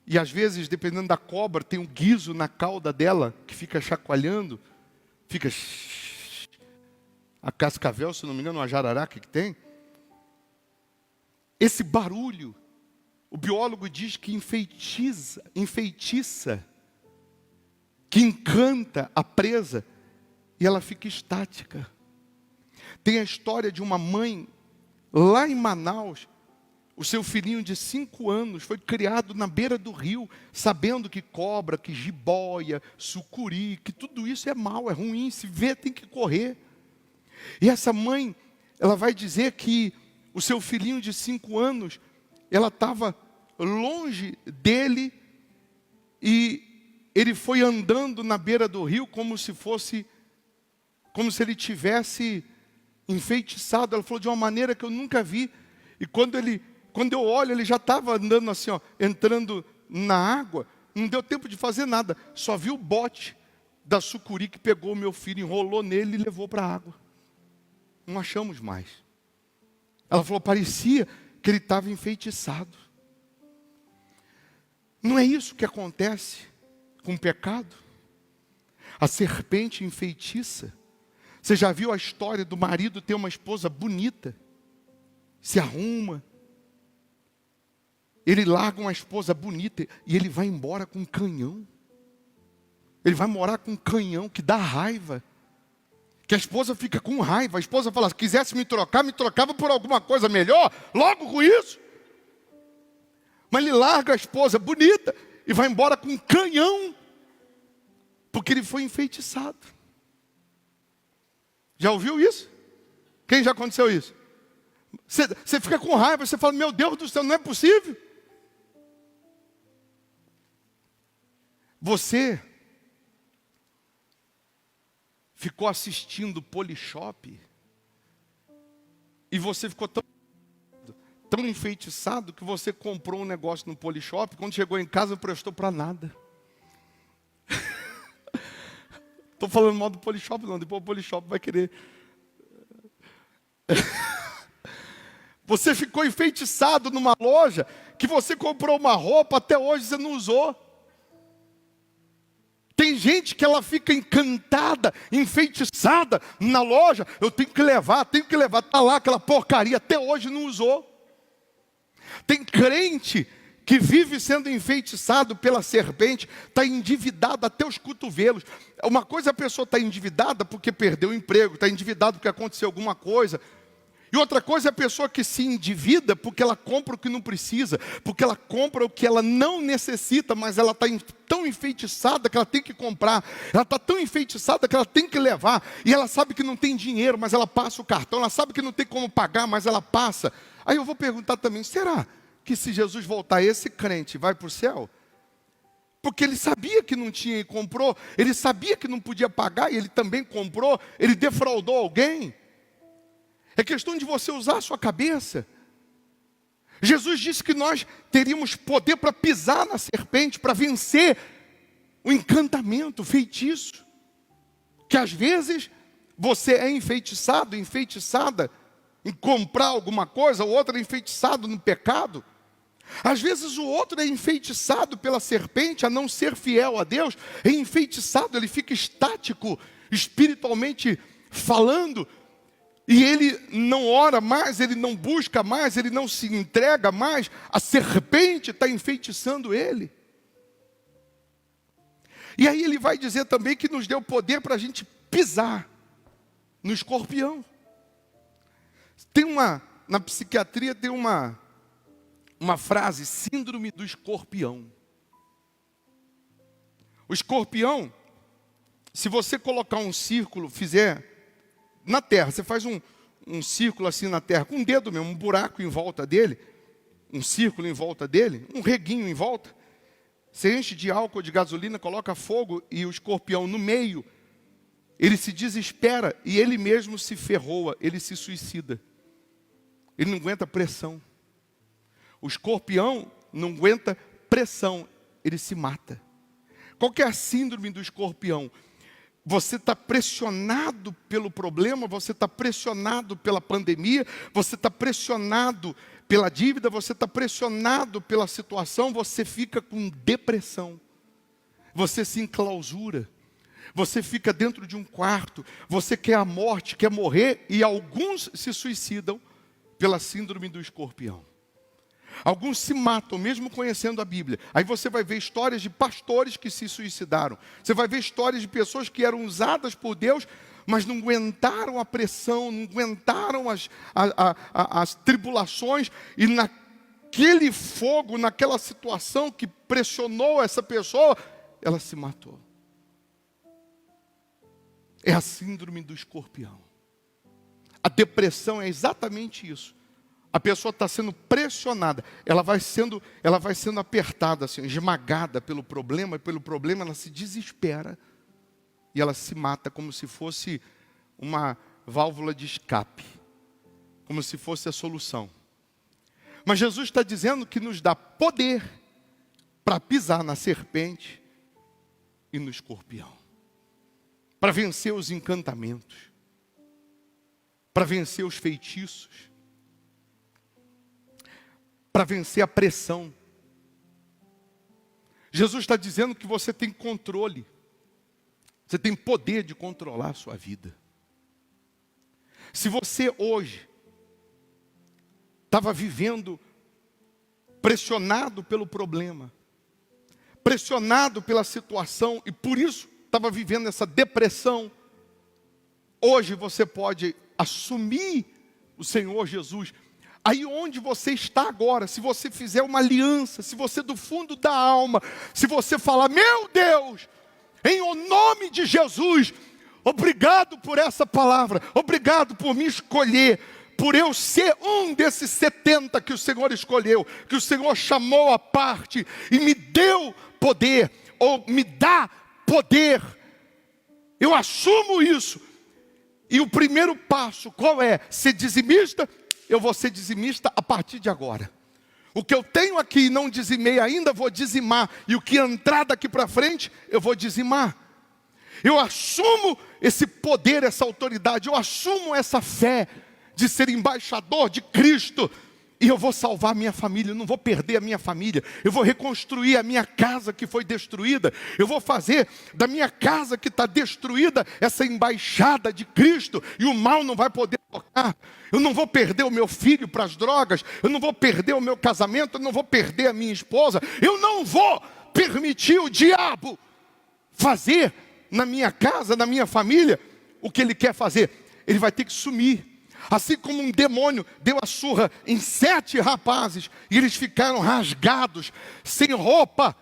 e às vezes, dependendo da cobra, tem um guiso na cauda dela, que fica chacoalhando, fica... A cascavel, se não me engano, a jararaca que tem. Esse barulho, o biólogo diz que enfeitiça, que encanta a presa, e ela fica estática. Tem a história de uma mãe, lá em Manaus, o seu filhinho de 5 anos foi criado na beira do rio, sabendo que cobra, que jiboia, sucuri, que tudo isso é mal, é ruim, se vê tem que correr. E essa mãe, ela vai dizer que o seu filhinho de 5 anos, ela estava longe dele e ele foi andando na beira do rio como se ele tivesse enfeitiçado. Ela falou de uma maneira que eu nunca vi. E quando eu olho, ele já estava andando assim, ó, entrando na água. Não deu tempo de fazer nada. Só vi o bote da sucuri que pegou o meu filho, enrolou nele e levou para a água. Não achamos mais. Ela falou, parecia que ele estava enfeitiçado. Não é isso que acontece com o pecado? A serpente enfeitiça. Você já viu a história do marido ter uma esposa bonita? Se arruma. Ele larga uma esposa bonita e ele vai embora com um canhão. Ele vai morar com um canhão que dá raiva. Que a esposa fica com raiva. A esposa fala, se quisesse me trocava por alguma coisa melhor. Logo com isso. Mas ele larga a esposa bonita e vai embora com um canhão. Porque ele foi enfeitiçado. Já ouviu isso? Quem já aconteceu isso? Você fica com raiva, você fala, meu Deus do céu, não é possível. Você ficou assistindo Polishop e você ficou tão enfeitiçado que você comprou um negócio no Polishop, quando chegou em casa não prestou para nada. Estou falando mal do Polishop não, depois o Polishop vai querer. Você ficou enfeitiçado numa loja que você comprou uma roupa, até hoje você não usou. Tem gente que ela fica encantada, enfeitiçada na loja. Eu tenho que levar, está lá aquela porcaria, até hoje não usou. Tem crente que vive sendo enfeitiçado pela serpente, está endividado até os cotovelos. Uma coisa, a pessoa está endividada porque perdeu o emprego, está endividada porque aconteceu alguma coisa. E outra coisa é a pessoa que se endivida porque ela compra o que não precisa, porque ela compra o que ela não necessita, mas ela está tão enfeitiçada que ela tem que comprar, ela está tão enfeitiçada que ela tem que levar, e ela sabe que não tem dinheiro, mas ela passa o cartão, ela sabe que não tem como pagar, mas ela passa. Aí eu vou perguntar também, será que se Jesus voltar, esse crente vai para o céu? Porque ele sabia que não tinha e comprou, ele sabia que não podia pagar e ele também comprou, ele defraudou alguém. É questão de você usar a sua cabeça. Jesus disse que nós teríamos poder para pisar na serpente, para vencer o encantamento, o feitiço. Que às vezes você é enfeitiçado, enfeitiçada em comprar alguma coisa, o outro é enfeitiçado no pecado. Às vezes o outro é enfeitiçado pela serpente a não ser fiel a Deus, é enfeitiçado, ele fica estático, espiritualmente falando, e ele não ora mais, ele não busca mais, ele não se entrega mais, a serpente está enfeitiçando ele. E aí ele vai dizer também que nos deu poder para a gente pisar no escorpião. Na psiquiatria tem uma frase, síndrome do escorpião. O escorpião, se você colocar um círculo, fizer na terra, você faz um círculo assim na terra, com um dedo mesmo, um buraco em volta dele, um círculo em volta dele, um reguinho em volta, você enche de álcool, de gasolina, coloca fogo e o escorpião no meio, ele se desespera e ele mesmo se ferroa, ele se suicida. Ele não aguenta pressão. O escorpião não aguenta pressão, ele se mata. Qual que é a síndrome do escorpião? Você está pressionado pelo problema, você está pressionado pela pandemia, você está pressionado pela dívida, você está pressionado pela situação, você fica com depressão. Você se enclausura, você fica dentro de um quarto, você quer a morte, quer morrer, e alguns se suicidam pela síndrome do escorpião. Alguns se matam, mesmo conhecendo a Bíblia. Aí você vai ver histórias de pastores que se suicidaram. Você vai ver histórias de pessoas que eram usadas por Deus, mas não aguentaram a pressão, não aguentaram as tribulações. E naquele fogo, naquela situação que pressionou essa pessoa, ela se matou. É a síndrome do escorpião. A depressão é exatamente isso. A pessoa está sendo pressionada, ela vai sendo apertada, assim, esmagada pelo problema, e pelo problema ela se desespera e ela se mata como se fosse uma válvula de escape, como se fosse a solução. Mas Jesus está dizendo que nos dá poder para pisar na serpente e no escorpião, para vencer os encantamentos, para vencer os feitiços, para vencer a pressão. Jesus está dizendo que você tem controle, você tem poder de controlar a sua vida. Se você hoje estava vivendo pressionado pelo problema, pressionado pela situação, e por isso estava vivendo essa depressão, hoje você pode assumir o Senhor Jesus. Aí onde você está agora, se você fizer uma aliança, se você do fundo da alma, se você falar, meu Deus, em o nome de Jesus, obrigado por essa palavra, obrigado por me escolher, por eu ser um desses 70 que o Senhor escolheu, que o Senhor chamou à parte e me deu poder, ou me dá poder. Eu assumo isso. E o primeiro passo, qual é? Ser dizimista? Eu vou ser dizimista a partir de agora. O que eu tenho aqui e não dizimei ainda, vou dizimar. E o que entrar daqui para frente, eu vou dizimar. Eu assumo esse poder, essa autoridade. Eu assumo essa fé de ser embaixador de Cristo. E eu vou salvar a minha família, eu não vou perder a minha família. Eu vou reconstruir a minha casa que foi destruída. Eu vou fazer da minha casa que está destruída essa embaixada de Cristo. E o mal não vai poder tocar. Eu não vou perder o meu filho para as drogas. Eu não vou perder o meu casamento. Eu não vou perder a minha esposa. Eu não vou permitir o diabo fazer na minha casa, na minha família, o que ele quer fazer. Ele vai ter que sumir. Assim como um demônio deu a surra em 7 rapazes, e eles ficaram rasgados, sem roupa.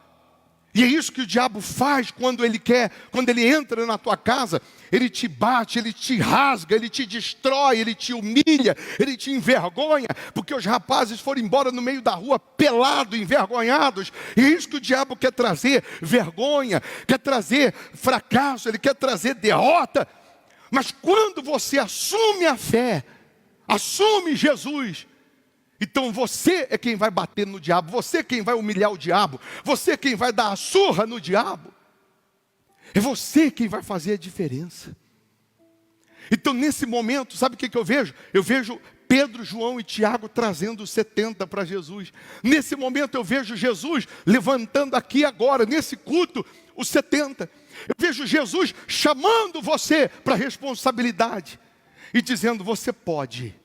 E é isso que o diabo faz quando ele quer, quando ele entra na tua casa. Ele te bate, ele te rasga, ele te destrói, ele te humilha, ele te envergonha, porque os rapazes foram embora no meio da rua, pelados, envergonhados. E é isso que o diabo quer trazer, vergonha, quer trazer fracasso, ele quer trazer derrota. Mas quando você assume a fé, assume Jesus, então você é quem vai bater no diabo, você é quem vai humilhar o diabo, você é quem vai dar a surra no diabo. É você quem vai fazer a diferença. Então nesse momento, sabe o que eu vejo? Eu vejo Pedro, João e Tiago trazendo os 70 para Jesus. Nesse momento eu vejo Jesus levantando aqui agora, nesse culto, os 70. Eu vejo Jesus chamando você para a responsabilidade e dizendo: você pode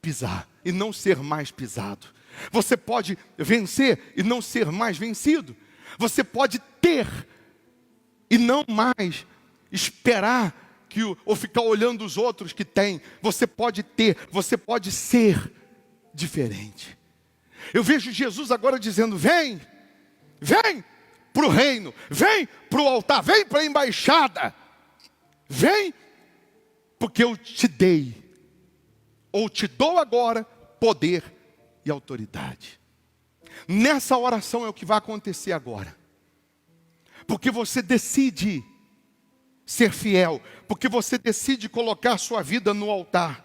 pisar e não ser mais pisado. Você pode vencer e não ser mais vencido. Você pode ter e não mais esperar ou ficar olhando os outros que têm. Você pode ter, você pode ser diferente. Eu vejo Jesus agora dizendo: vem, vem para o reino, vem para o altar, vem para a embaixada, vem, porque eu te dei, ou te dou agora, poder e autoridade. Nessa oração é o que vai acontecer agora, porque você decide ser fiel, porque você decide colocar sua vida no altar,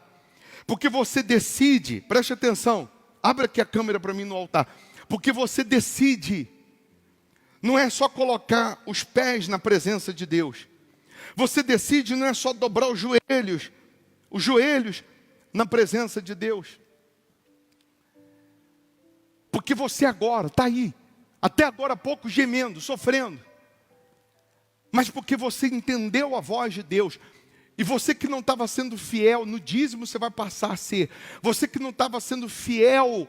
porque você decide, preste atenção, abre aqui a câmera para mim no altar, porque você decide, não é só colocar os pés na presença de Deus, você decide não é só dobrar os joelhos na presença de Deus, porque você agora está aí, até agora há pouco gemendo, sofrendo, mas porque você entendeu a voz de Deus. E você que não estava sendo fiel no dízimo, você vai passar a ser. Você que não estava sendo fiel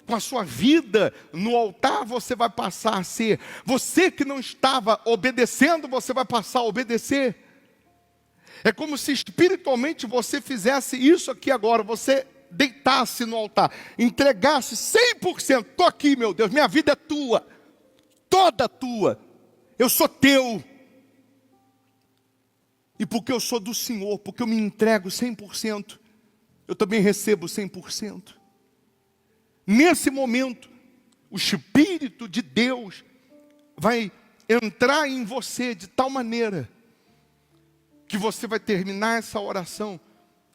com a sua vida no altar, você vai passar a ser. Você que não estava obedecendo, você vai passar a obedecer. É como se espiritualmente você fizesse isso aqui agora. Você deitasse no altar, entregasse 100%. Estou aqui, meu Deus, minha vida é tua, toda tua. Eu sou teu. E porque eu sou do Senhor, porque eu me entrego 100%, eu também recebo 100%. Nesse momento, o Espírito de Deus vai entrar em você de tal maneira que você vai terminar essa oração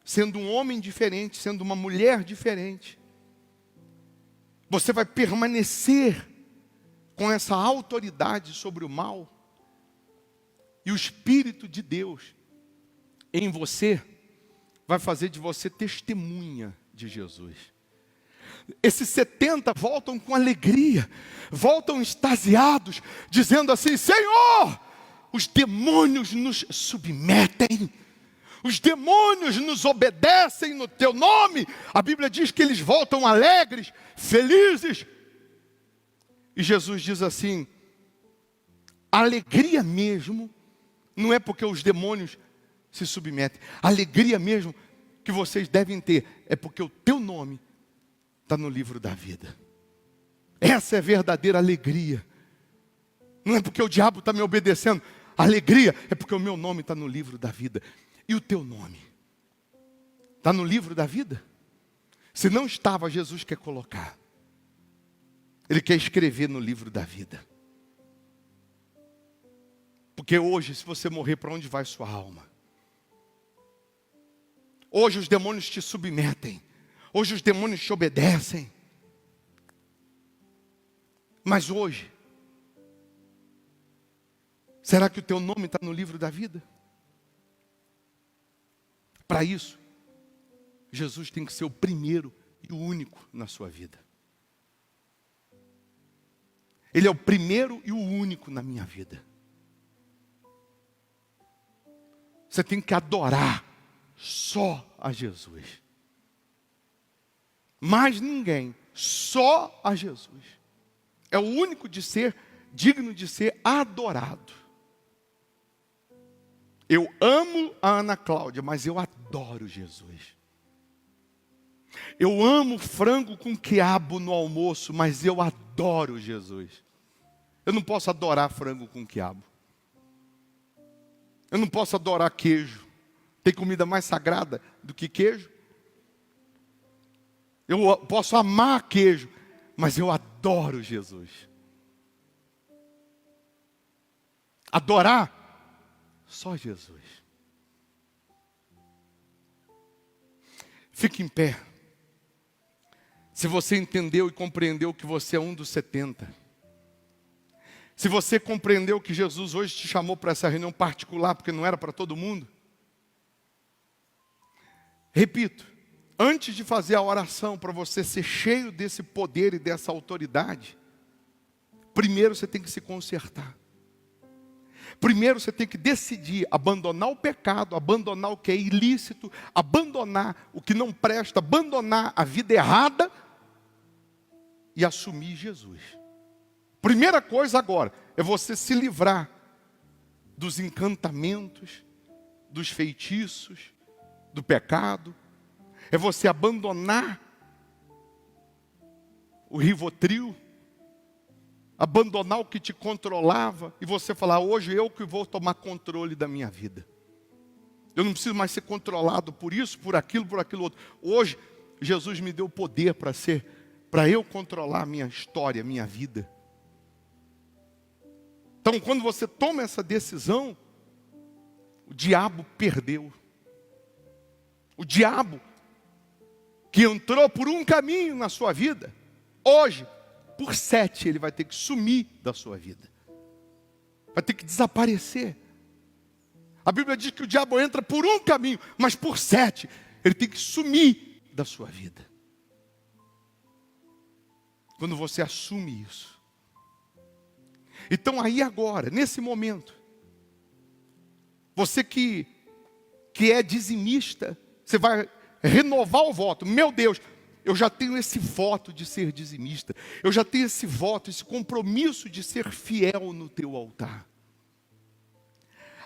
sendo um homem diferente, sendo uma mulher diferente. Você vai permanecer com essa autoridade sobre o mal. E o Espírito de Deus em você vai fazer de você testemunha de Jesus. Esses 70 voltam com alegria, voltam extasiados, dizendo assim: Senhor, os demônios nos submetem, os demônios nos obedecem no teu nome. A Bíblia diz que eles voltam alegres, felizes. E Jesus diz assim: a alegria mesmo não é porque os demônios se submetem. A alegria mesmo que vocês devem ter é porque o teu nome está no livro da vida. Essa é a verdadeira alegria. Não é porque o diabo está me obedecendo. A alegria é porque o meu nome está no livro da vida. E o teu nome está no livro da vida? Se não estava, Jesus quer colocar. Ele quer escrever no livro da vida. Porque hoje, se você morrer, para onde vai sua alma? Hoje os demônios te submetem. Hoje os demônios te obedecem. Mas hoje, será que o teu nome está no livro da vida? Para isso, Jesus tem que ser o primeiro e o único na sua vida. Ele é o primeiro e o único na minha vida. Você tem que adorar só a Jesus. Mais ninguém, só a Jesus. É o único digno de ser adorado. Eu amo a Ana Cláudia, mas eu adoro Jesus. Eu amo frango com quiabo no almoço, mas eu adoro Jesus. Eu não posso adorar frango com quiabo. Eu não posso adorar queijo. Tem comida mais sagrada do que queijo? Eu posso amar queijo, mas eu adoro Jesus. Adorar só Jesus. Fique em pé. Se você entendeu e compreendeu que você é um dos 70. Se você compreendeu que Jesus hoje te chamou para essa reunião particular, porque não era para todo mundo. Repito, antes de fazer a oração para você ser cheio desse poder e dessa autoridade, primeiro você tem que se consertar. Primeiro você tem que decidir abandonar o pecado, abandonar o que é ilícito, abandonar o que não presta, abandonar a vida errada e assumir Jesus. Primeira coisa agora é você se livrar dos encantamentos, dos feitiços, do pecado. É você abandonar o Rivotril, abandonar o que te controlava e você falar, hoje eu que vou tomar controle da minha vida. Eu não preciso mais ser controlado por isso, por aquilo outro. Hoje, Jesus me deu poder para eu controlar a minha história, a minha vida. Então, quando você toma essa decisão, o diabo perdeu. O diabo que entrou por um caminho na sua vida, hoje, por 7, ele vai ter que sumir da sua vida. Vai ter que desaparecer. A Bíblia diz que o diabo entra por um caminho, mas por 7, ele tem que sumir da sua vida. Quando você assume isso. Então aí agora, nesse momento, você que é dizimista, você vai renovar o voto. Meu Deus, eu já tenho esse voto de ser dizimista. Eu já tenho esse voto, esse compromisso de ser fiel no teu altar.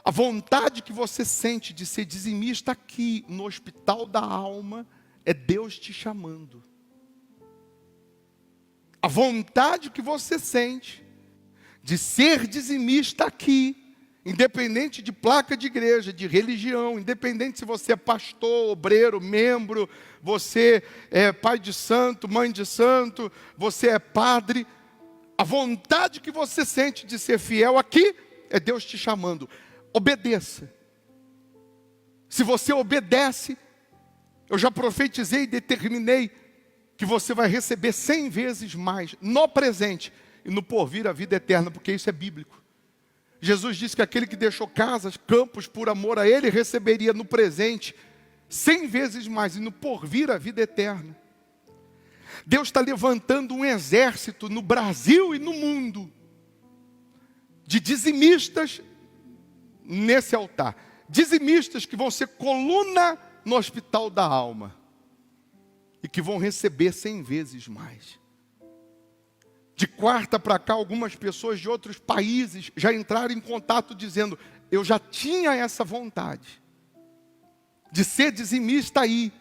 A vontade que você sente de ser dizimista aqui no hospital da alma é Deus te chamando. A vontade que você sente de ser dizimista aqui, independente de placa de igreja, de religião, independente se você é pastor, obreiro, membro, você é pai de santo, mãe de santo, você é padre, a vontade que você sente de ser fiel aqui é Deus te chamando. Obedeça. Se você obedece, eu já profetizei e determinei que você vai receber 100 vezes mais no presente e no porvir a vida eterna, porque isso é bíblico. Jesus disse que aquele que deixou casas, campos por amor a Ele, receberia no presente 100 vezes mais e no porvir a vida eterna. Deus está levantando um exército no Brasil e no mundo de dizimistas nesse altar. Dizimistas que vão ser coluna no hospital da alma e que vão receber 100 vezes mais. De quarta para cá, algumas pessoas de outros países já entraram em contato dizendo, eu já tinha essa vontade de ser dizimista aí.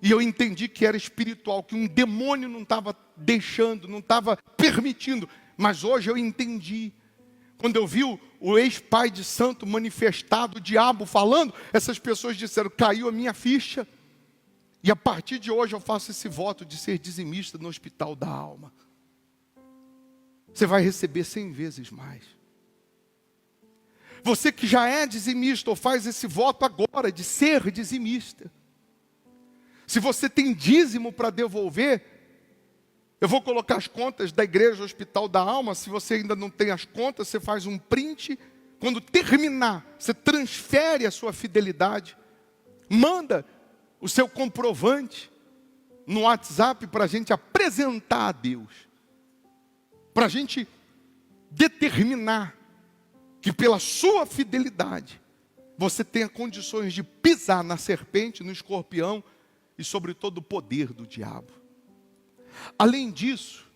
E eu entendi que era espiritual, que um demônio não estava deixando, não estava permitindo. Mas hoje eu entendi. Quando eu vi o ex-pai de santo manifestado, o diabo falando, essas pessoas disseram, caiu a minha ficha. E a partir de hoje eu faço esse voto de ser dizimista no hospital da alma. Você vai receber 100 vezes mais. Você que já é dizimista ou faz esse voto agora de ser dizimista. Se você tem dízimo para devolver, eu vou colocar as contas da igreja Hospital da Alma. Se você ainda não tem as contas, você faz um print. Quando terminar, você transfere a sua fidelidade. Manda o seu comprovante. no WhatsApp para a gente apresentar a Deus, para a gente determinar que pela sua fidelidade você tenha condições de pisar na serpente, no escorpião e sobre todo o poder do diabo. Além disso,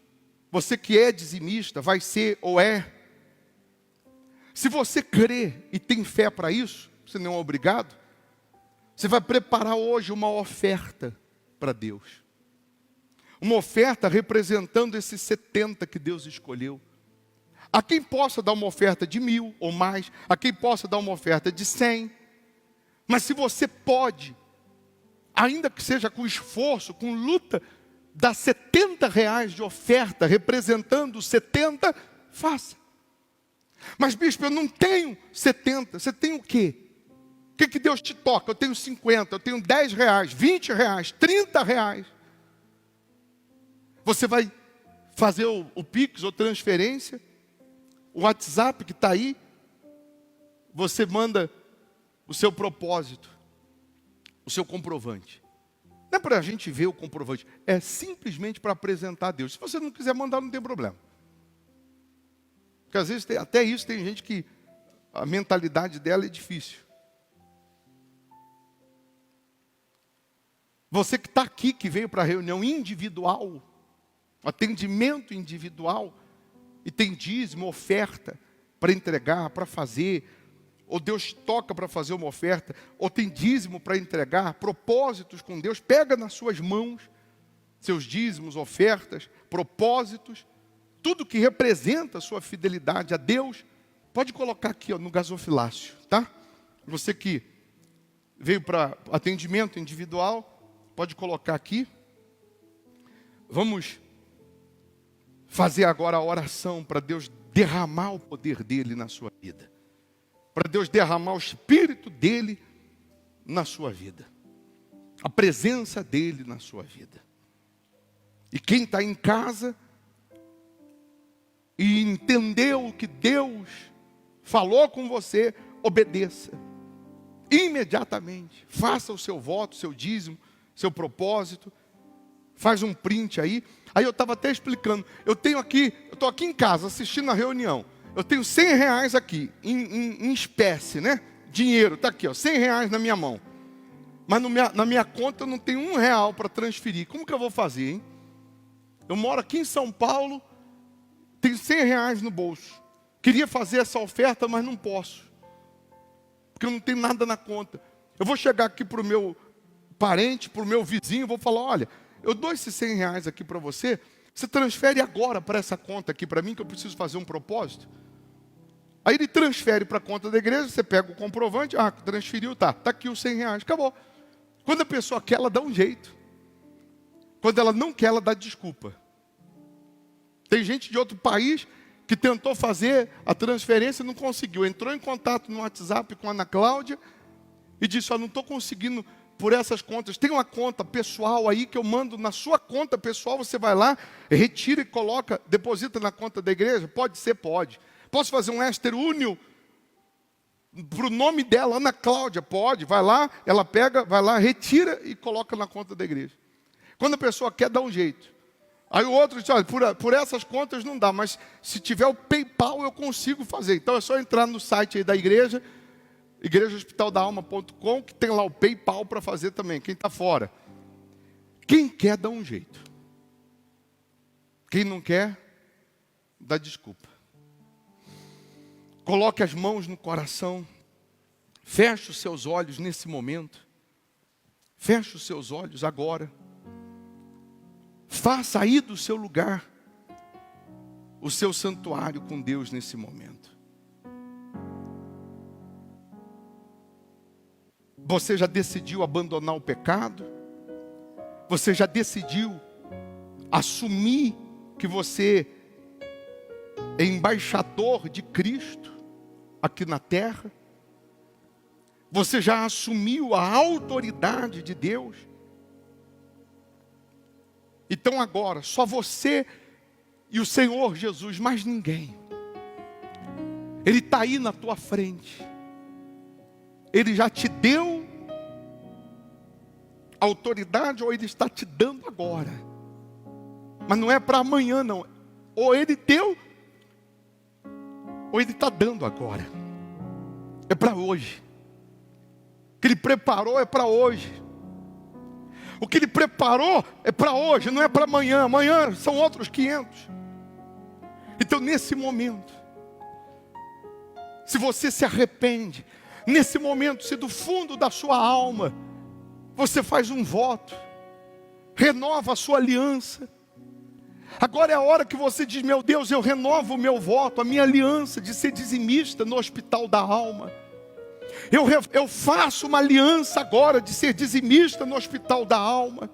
você que é dizimista, vai ser ou é, se você crê e tem fé para isso, você não é obrigado, você vai preparar hoje uma oferta para Deus. Uma oferta representando esses 70 que Deus escolheu. A quem possa dar uma oferta de 1.000 ou mais, a quem possa dar uma oferta de 100. Mas se você pode, ainda que seja com esforço, com luta, dar R$70 de oferta, representando 70, faça. Mas bispo, eu não tenho 70, você tem o quê? O que Deus te toca? Eu tenho 50, eu tenho R$10, R$20, R$30. Você vai fazer o Pix ou transferência, o WhatsApp que está aí, você manda o seu propósito, o seu comprovante. Não é para a gente ver o comprovante, é simplesmente para apresentar a Deus. Se você não quiser mandar, não tem problema. Porque às vezes, até isso, tem gente que a mentalidade dela é difícil. Você que está aqui, que veio para a reunião individual, atendimento individual, e tem dízimo, oferta para entregar, para fazer, ou Deus toca para fazer uma oferta, ou tem dízimo para entregar, propósitos com Deus, pega nas suas mãos, seus dízimos, ofertas, propósitos, tudo que representa a sua fidelidade a Deus, pode colocar aqui no gasofilácio, tá? Você que veio para atendimento individual, pode colocar aqui. Vamos fazer agora a oração para Deus derramar o poder dele na sua vida. Para Deus derramar o Espírito dele na sua vida. A presença dele na sua vida. E quem está em casa e entendeu o que Deus falou com você, obedeça. Imediatamente. Faça o seu voto, seu dízimo, seu propósito. Faz um print aí. Aí eu estava até explicando. Eu estou aqui em casa assistindo a reunião. Eu tenho R$100 aqui, em espécie, né? Dinheiro, está aqui, ó, R$100 na minha mão. Mas na minha conta eu não tenho R$1 para transferir. Como que eu vou fazer, hein? Eu moro aqui em São Paulo, tenho R$100 no bolso. Queria fazer essa oferta, mas não posso. Porque eu não tenho nada na conta. Eu vou chegar aqui para o meu parente, para o meu vizinho, vou falar, olha, eu dou esses R$100 aqui para você, você transfere agora para essa conta aqui para mim, que eu preciso fazer um propósito. Aí ele transfere para a conta da igreja, você pega o comprovante, transferiu, tá aqui os R$100, acabou. Quando a pessoa quer, ela dá um jeito. Quando ela não quer, ela dá desculpa. Tem gente de outro país que tentou fazer a transferência e não conseguiu. Entrou em contato no WhatsApp com a Ana Cláudia e disse, não estou conseguindo por essas contas. Tem uma conta pessoal aí que eu mando na sua conta pessoal, você vai lá, retira e coloca, deposita na conta da igreja? Pode ser, pode. Posso fazer um Esther Únio para o nome dela, Ana Cláudia? Pode, vai lá, ela pega, vai lá, retira e coloca na conta da igreja. Quando a pessoa quer, dá um jeito. Aí o outro diz, olha, por essas contas não dá, mas se tiver o PayPal eu consigo fazer. Então é só entrar no site aí da igreja, igrejahospitaldaalma.com, que tem lá o PayPal para fazer também, quem está fora. Quem quer, dá um jeito. Quem não quer, dá desculpa. Coloque as mãos no coração, feche os seus olhos nesse momento, feche os seus olhos agora, faça aí do seu lugar o seu santuário com Deus nesse momento. Você já decidiu abandonar o pecado? Você já decidiu assumir que você é embaixador de Cristo aqui na terra? Você já assumiu a autoridade de Deus? Então agora, só você e o Senhor Jesus, mais ninguém. Ele está aí na tua frente. Ele já te deu autoridade, ou Ele está te dando agora. Mas não é para amanhã, não. Ou Ele deu, ou Ele está dando agora. É para hoje. O que Ele preparou é para hoje. O que Ele preparou é para hoje, não é para amanhã. Amanhã são outros 500. Então, nesse momento, se você se arrepende, nesse momento, se do fundo da sua alma, você faz um voto, renova a sua aliança. Agora é a hora que você diz: meu Deus, eu renovo o meu voto, a minha aliança de ser dizimista no hospital da alma. Eu faço uma aliança agora de ser dizimista no hospital da alma.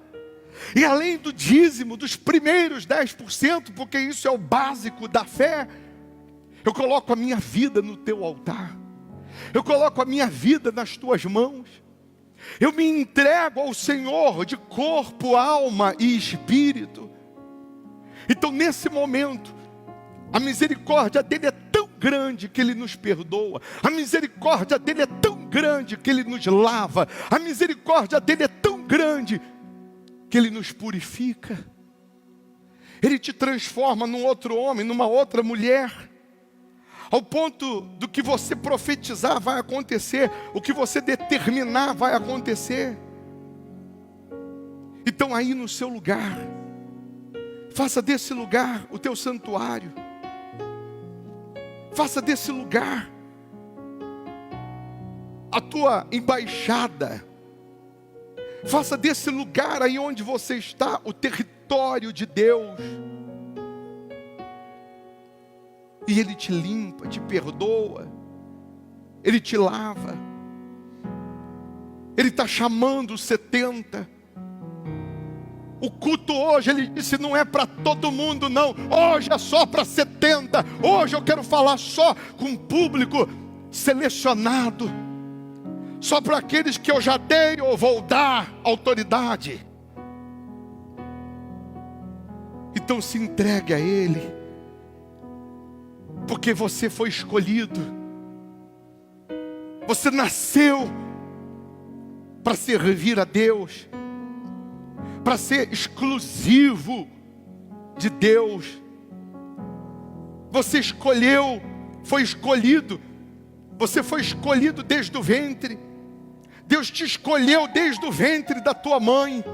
E além do dízimo, dos primeiros 10%, porque isso é o básico da fé, eu coloco a minha vida no teu altar. Eu coloco a minha vida nas tuas mãos. Eu me entrego ao Senhor de corpo, alma e espírito. Então, nesse momento, a misericórdia dele é tão grande que ele nos perdoa. A misericórdia dele é tão grande que ele nos lava. A misericórdia dele é tão grande que ele nos purifica. Ele te transforma num outro homem, numa outra mulher. Ao ponto do que você profetizar vai acontecer, o que você determinar vai acontecer. Então, aí no seu lugar, faça desse lugar o teu santuário. Faça desse lugar a tua embaixada. Faça desse lugar aí onde você está o território de Deus. E Ele te limpa, te perdoa. Ele te lava. Ele está chamando os 70. O culto hoje, Ele disse, não é para todo mundo não. Hoje é só para 70. Hoje eu quero falar só com um público selecionado. Só para aqueles que eu já dei ou vou dar autoridade. Então se entregue a Ele. Porque você foi escolhido. Você nasceu para servir a Deus. Para ser exclusivo de Deus. Você escolheu, foi escolhido. Você foi escolhido desde o ventre. Deus te escolheu desde o ventre da tua mãe.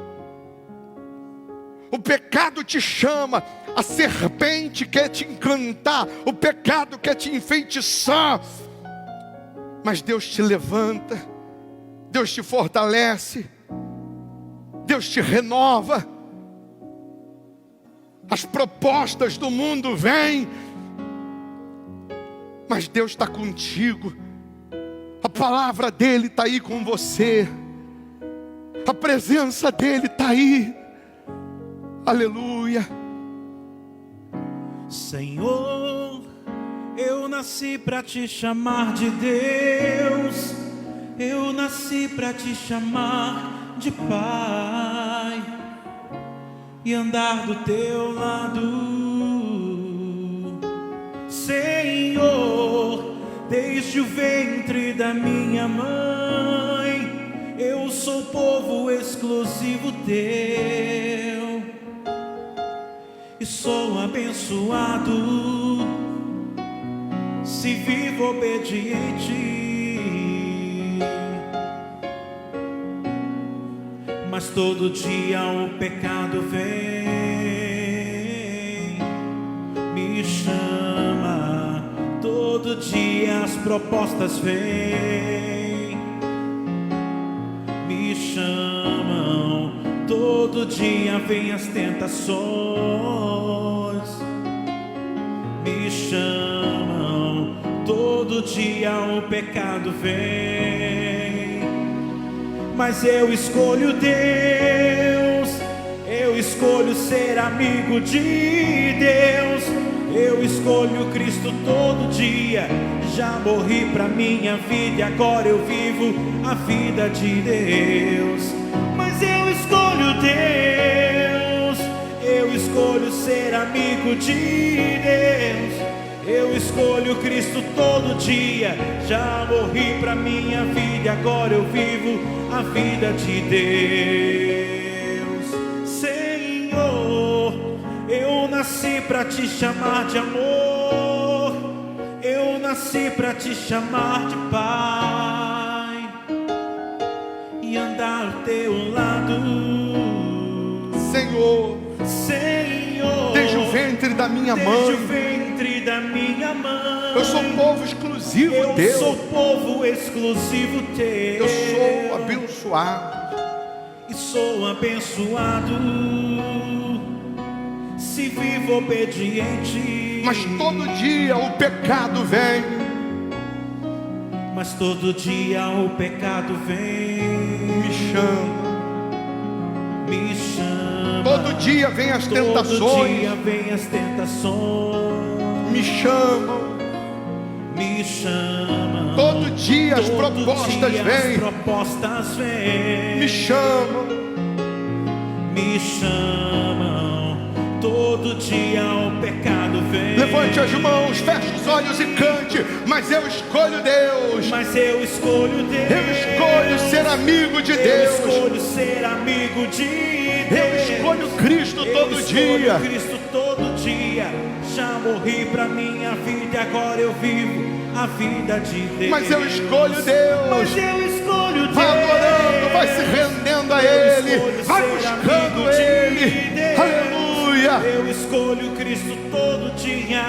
O pecado te chama, a serpente quer te encantar, o pecado quer te enfeitiçar. Mas Deus te levanta, Deus te fortalece, Deus te renova. As propostas do mundo vêm, mas Deus está contigo. A palavra dEle está aí com você. A presença dEle está aí. Aleluia. Senhor, eu nasci para te chamar de Deus. Eu nasci para te chamar de Pai e andar do teu lado. Senhor, desde o ventre da minha mãe, eu sou povo exclusivo teu. E sou abençoado se vivo obediente. Mas todo dia o pecado vem, me chama. Todo dia as propostas vêm, me chamam. Todo dia vem as tentações, me chamam. Todo dia o pecado vem, mas eu escolho Deus. Eu escolho ser amigo de Deus. Eu escolho Cristo todo dia. Já morri pra minha vida e agora eu vivo a vida de Deus. Mas eu escolho Deus. Eu escolho ser amigo de Deus. Eu escolho Cristo todo dia. Já morri pra minha vida e agora eu vivo a vida de Deus. Senhor, eu nasci pra te chamar de amor. Eu nasci pra te chamar de Pai e andar ao teu lado. Senhor, Senhor, desde o ventre da minha desde mãe, o ventre da minha mãe, eu sou povo exclusivo eu teu. sou povo exclusivo teu. Eu sou abençoado. E sou abençoado se vivo obediente. Mas todo dia o pecado vem. Mas todo dia o pecado vem. Me chama. Me chama. Todo dia vem as Todo tentações. dia vem as tentações. Me chamam. Me chama. Todo dia as Todo propostas dia vêm. As propostas vêm. Me chamam. Me chamam. Todo dia o pecado vem. Levante as mãos, feche os olhos e cante. Mas eu escolho Deus. Mas eu escolho Deus. Eu escolho ser amigo de Eu Deus. escolho ser amigo de Deus. Eu escolho Cristo todo dia. Cristo todo dia. Já morri pra minha vida e agora eu vivo a vida de Deus. Mas eu escolho Deus. Mas eu escolho Deus. Vai adorando, vai se rendendo a Eu Ele. escolho Vai ser buscando amigo de Ele. Deus. Aleluia. Eu escolho Cristo todo dia.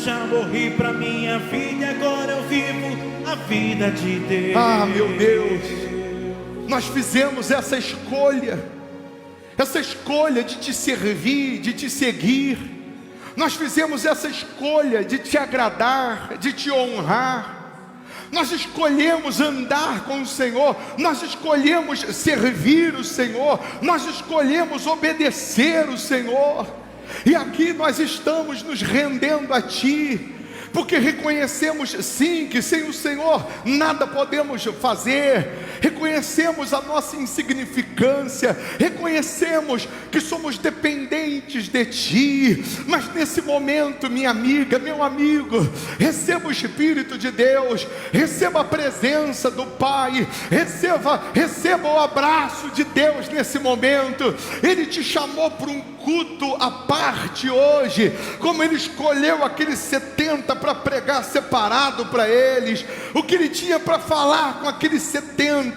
Já morri pra minha vida e agora eu vivo a vida de Deus. Ah, meu Deus. Nós fizemos essa escolha. Essa escolha de te servir, de te seguir. Nós fizemos essa escolha de te agradar, de te honrar. Nós escolhemos andar com o Senhor. Nós escolhemos servir o Senhor. Nós escolhemos obedecer o Senhor. E aqui nós estamos nos rendendo a Ti, porque reconhecemos sim que sem o Senhor nada podemos fazer. Reconhecemos a nossa insignificância. Reconhecemos que somos dependentes de Ti. Mas nesse momento, minha amiga, meu amigo, receba o Espírito de Deus. Receba a presença do Pai. Receba o abraço de Deus nesse momento. Ele te chamou para um culto à parte hoje. Como Ele escolheu aqueles 70 para pregar separado para eles. O que Ele tinha para falar com aqueles 70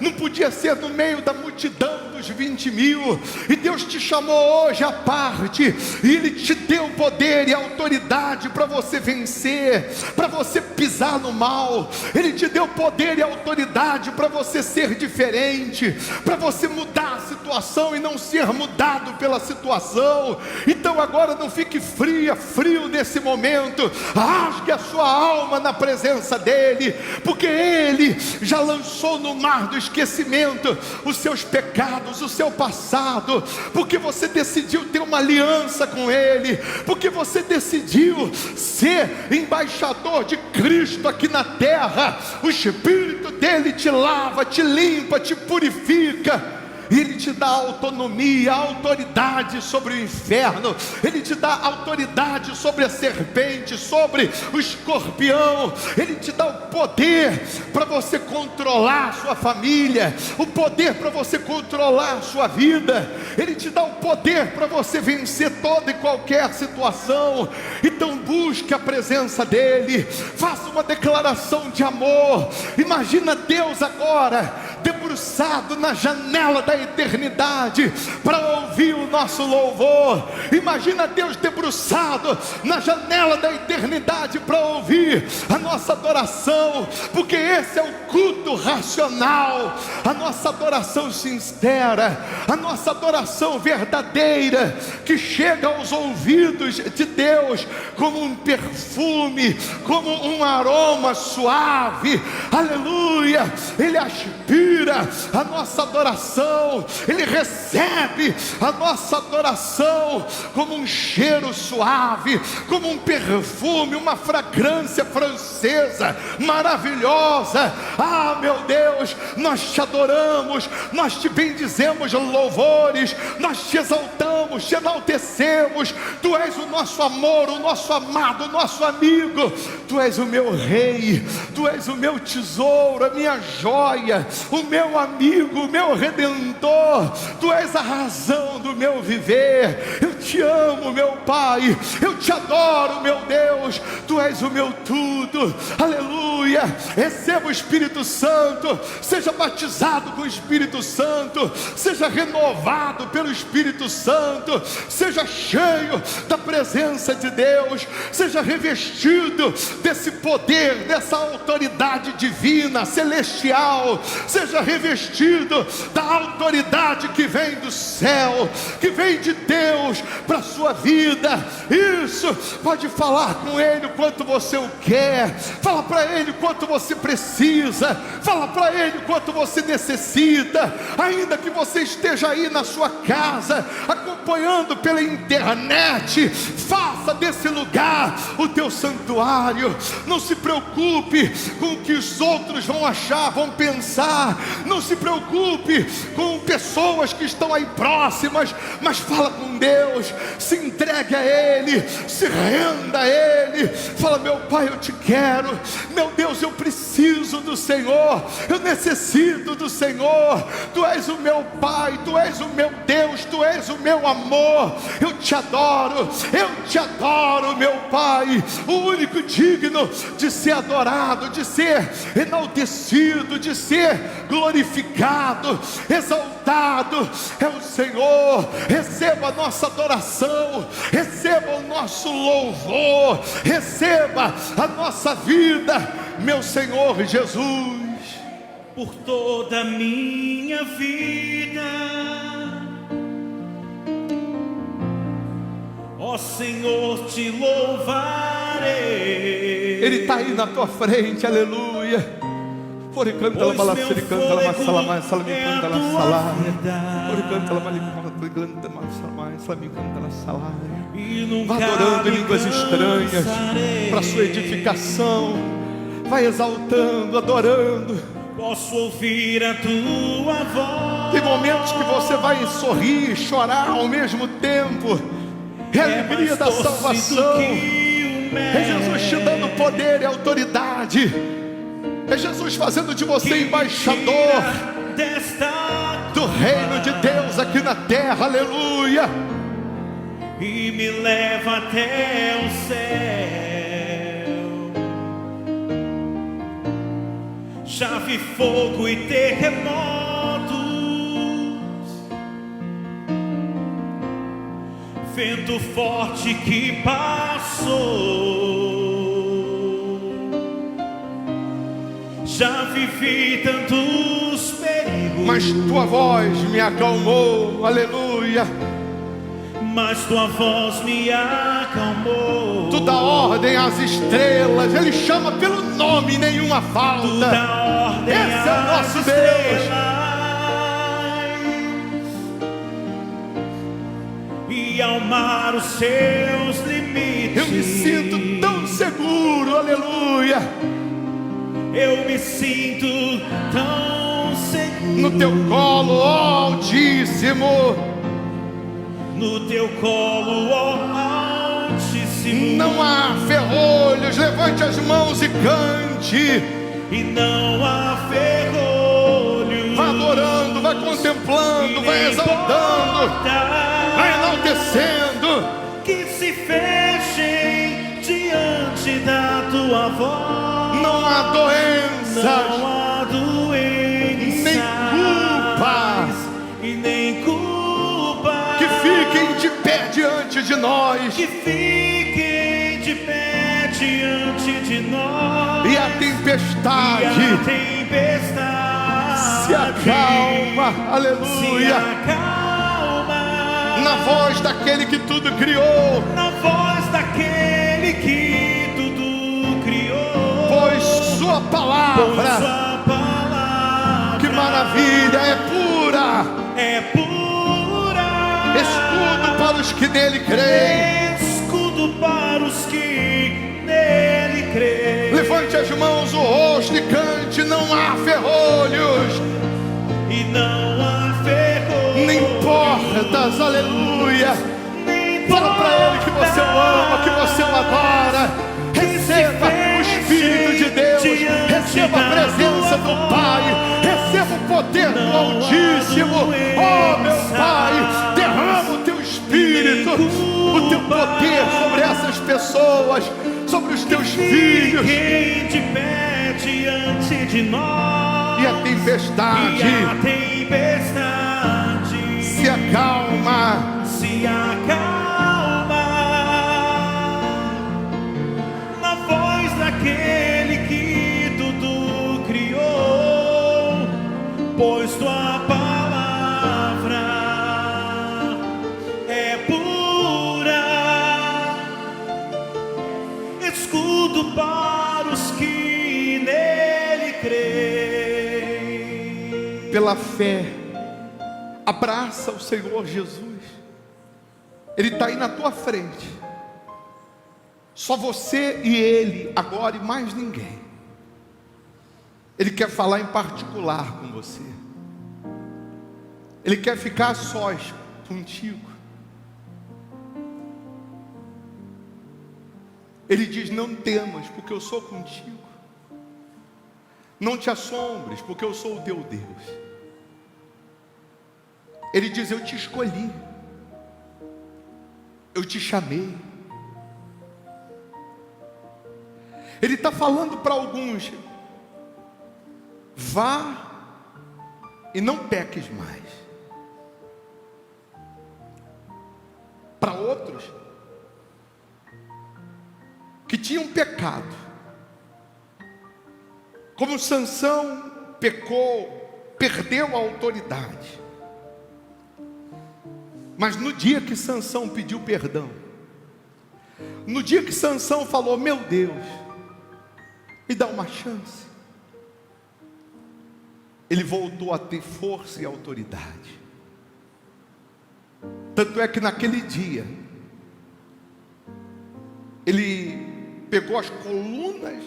não podia ser no meio da multidão dos 20.000. E Deus te chamou hoje à parte, e Ele te deu poder e autoridade para você vencer, para você pisar no mal. Ele te deu poder e autoridade para você ser diferente, para você mudar a situação e não ser mudado pela situação. Então agora não fique frio nesse momento. Rasgue a sua alma na presença dEle, porque Ele já lançou no mar do esquecimento os seus pecados, o seu passado, porque você decidiu ter uma aliança com Ele, porque você decidiu ser embaixador de Cristo aqui na terra. O Espírito dEle te lava, te limpa, te purifica. Ele te dá autonomia, autoridade sobre o inferno. Ele te dá autoridade sobre a serpente, sobre o escorpião. Ele te dá o poder para você controlar a sua família, o poder para você controlar a sua vida. Ele te dá o poder para você vencer toda e qualquer situação. Então busque a presença dEle. Faça uma declaração de amor. Imagina Deus agora debruçado na janela da eternidade para ouvir o nosso louvor. Imagina Deus debruçado na janela da eternidade para ouvir a nossa adoração, porque esse é o culto racional, a nossa adoração sincera, a nossa adoração verdadeira, que chega aos ouvidos de Deus como um perfume, como um aroma suave. Aleluia. Ele aspira admira a nossa adoração, Ele recebe a nossa adoração como um cheiro suave, como um perfume, uma fragrância francesa maravilhosa. Ah, meu Deus, nós te adoramos, nós te bendizemos louvores, nós te exaltamos, te enaltecemos. Tu és o nosso amor, o nosso amado, o nosso amigo. Tu és o meu rei, tu és o meu tesouro, a minha joia, o meu amigo, o meu redentor. Tu és a razão do meu viver. Eu te amo, meu Pai, eu te adoro, meu Deus. Tu és o meu tudo. Aleluia. Receba o Espírito Santo, seja batizado com o Espírito Santo, seja renovado pelo Espírito Santo, seja cheio da presença de Deus, seja revestido desse poder, dessa autoridade divina, celestial, seja revestido da autoridade que vem do céu, que vem de Deus para a sua vida. Isso, pode falar com Ele o quanto você o quer, fala para Ele o quanto você precisa, fala para Ele o quanto você necessita. Ainda que você esteja aí na sua casa, acompanhando pela internet, faça desse lugar o teu santuário. Não se preocupe com o que os outros vão achar, vão pensar. Não se preocupe com pessoas que estão aí próximas, mas fala com Deus, se entregue a Ele, se renda a Ele. Fala: meu Pai, eu te quero, meu Deus, eu preciso do Senhor, eu necessito do Senhor. Tu és o meu Pai, Tu és o meu Deus, Tu és o meu amor. Eu te adoro, meu Pai, o único digno de ser adorado, de ser enaltecido, de ser glorificado, exaltado é o Senhor. Receba a nossa adoração, receba o nosso louvor, receba a nossa vida, meu Senhor Jesus. Por toda a minha vida, ó Senhor, te louvarei. Ele está aí na tua frente, aleluia. Pois meu fôlego é a tua verdade, e nunca vai adorando em me línguas estranhas para sua edificação. Vai exaltando, adorando. Posso ouvir a tua voz. Tem momentos que você vai sorrir e chorar ao mesmo tempo. É a alegria da salvação. É Jesus te dando poder e autoridade. É Jesus fazendo de você embaixador do reino de Deus aqui na terra. Aleluia. E me leva até o céu. Já vi fogo e terremotos, vento forte que passou. Já vivi tantos perigos, mas tua voz me acalmou. Aleluia. Mas tua voz me acalmou. Tu dá ordem às estrelas, Ele chama pelo nome, nenhuma falta. Tu dá ordem. Esse é o nosso Deus. E ao mar os seus limites, eu me sinto tão seguro, aleluia. Eu me sinto tão seguro no teu colo, ó Altíssimo. No teu colo, ó Altíssimo. Não há ferrolhos, levante as mãos e cante. E não há ferrolhos. Vai adorando, vai contemplando, vai exaltando, vai enaltecendo. Que se fechem diante da tua voz. Não há doenças, não há doenças, nem culpa, e nem culpa. Que fiquem de pé diante de nós. Que fiquem de pé diante de nós. E a tempestade, se acalma, aleluia. Se acalma na voz daquele que tudo criou. Na voz daquele que tudo criou. Pois sua palavra, que maravilha, maravilha, é pura. é pura. Escudo para os que nele creem. Escudo para os que nele creem. Levante as mãos, o rosto e cante. Não há ferrolhos, E não há ferrolhos, nem portas, aleluia. nem Fala para ele que você o ama, que você o adora. Receba o Espírito de Deus, receba a presença do Pai, receba o poder do Altíssimo. Oh meu Pai, derrama o teu Espírito, o teu poder sobre essas pessoas, sobre os teus filhos. Quem te pede diante de nós, E a tempestade se acalma. se acalma na voz daquele que tudo criou, pois tua palavra é pura, escudo para os que nele creem. Pela fé, abraça o Senhor Jesus. Ele está aí na tua frente. Só você e Ele agora e mais ninguém. Ele quer falar em particular com você. Ele quer ficar a sós contigo. Ele diz: não temas, porque eu sou contigo. Não te assombres, porque eu sou o teu Deus. Ele diz: eu te escolhi, eu te chamei. Ele está falando para alguns: vá e não peques mais. Para outros que tinham pecado, como Sansão pecou, perdeu a autoridade. Mas no dia que Sansão pediu perdão, no dia que Sansão falou: meu Deus, me dá uma chance, ele voltou a ter força e autoridade. Tanto é que naquele dia, ele pegou as colunas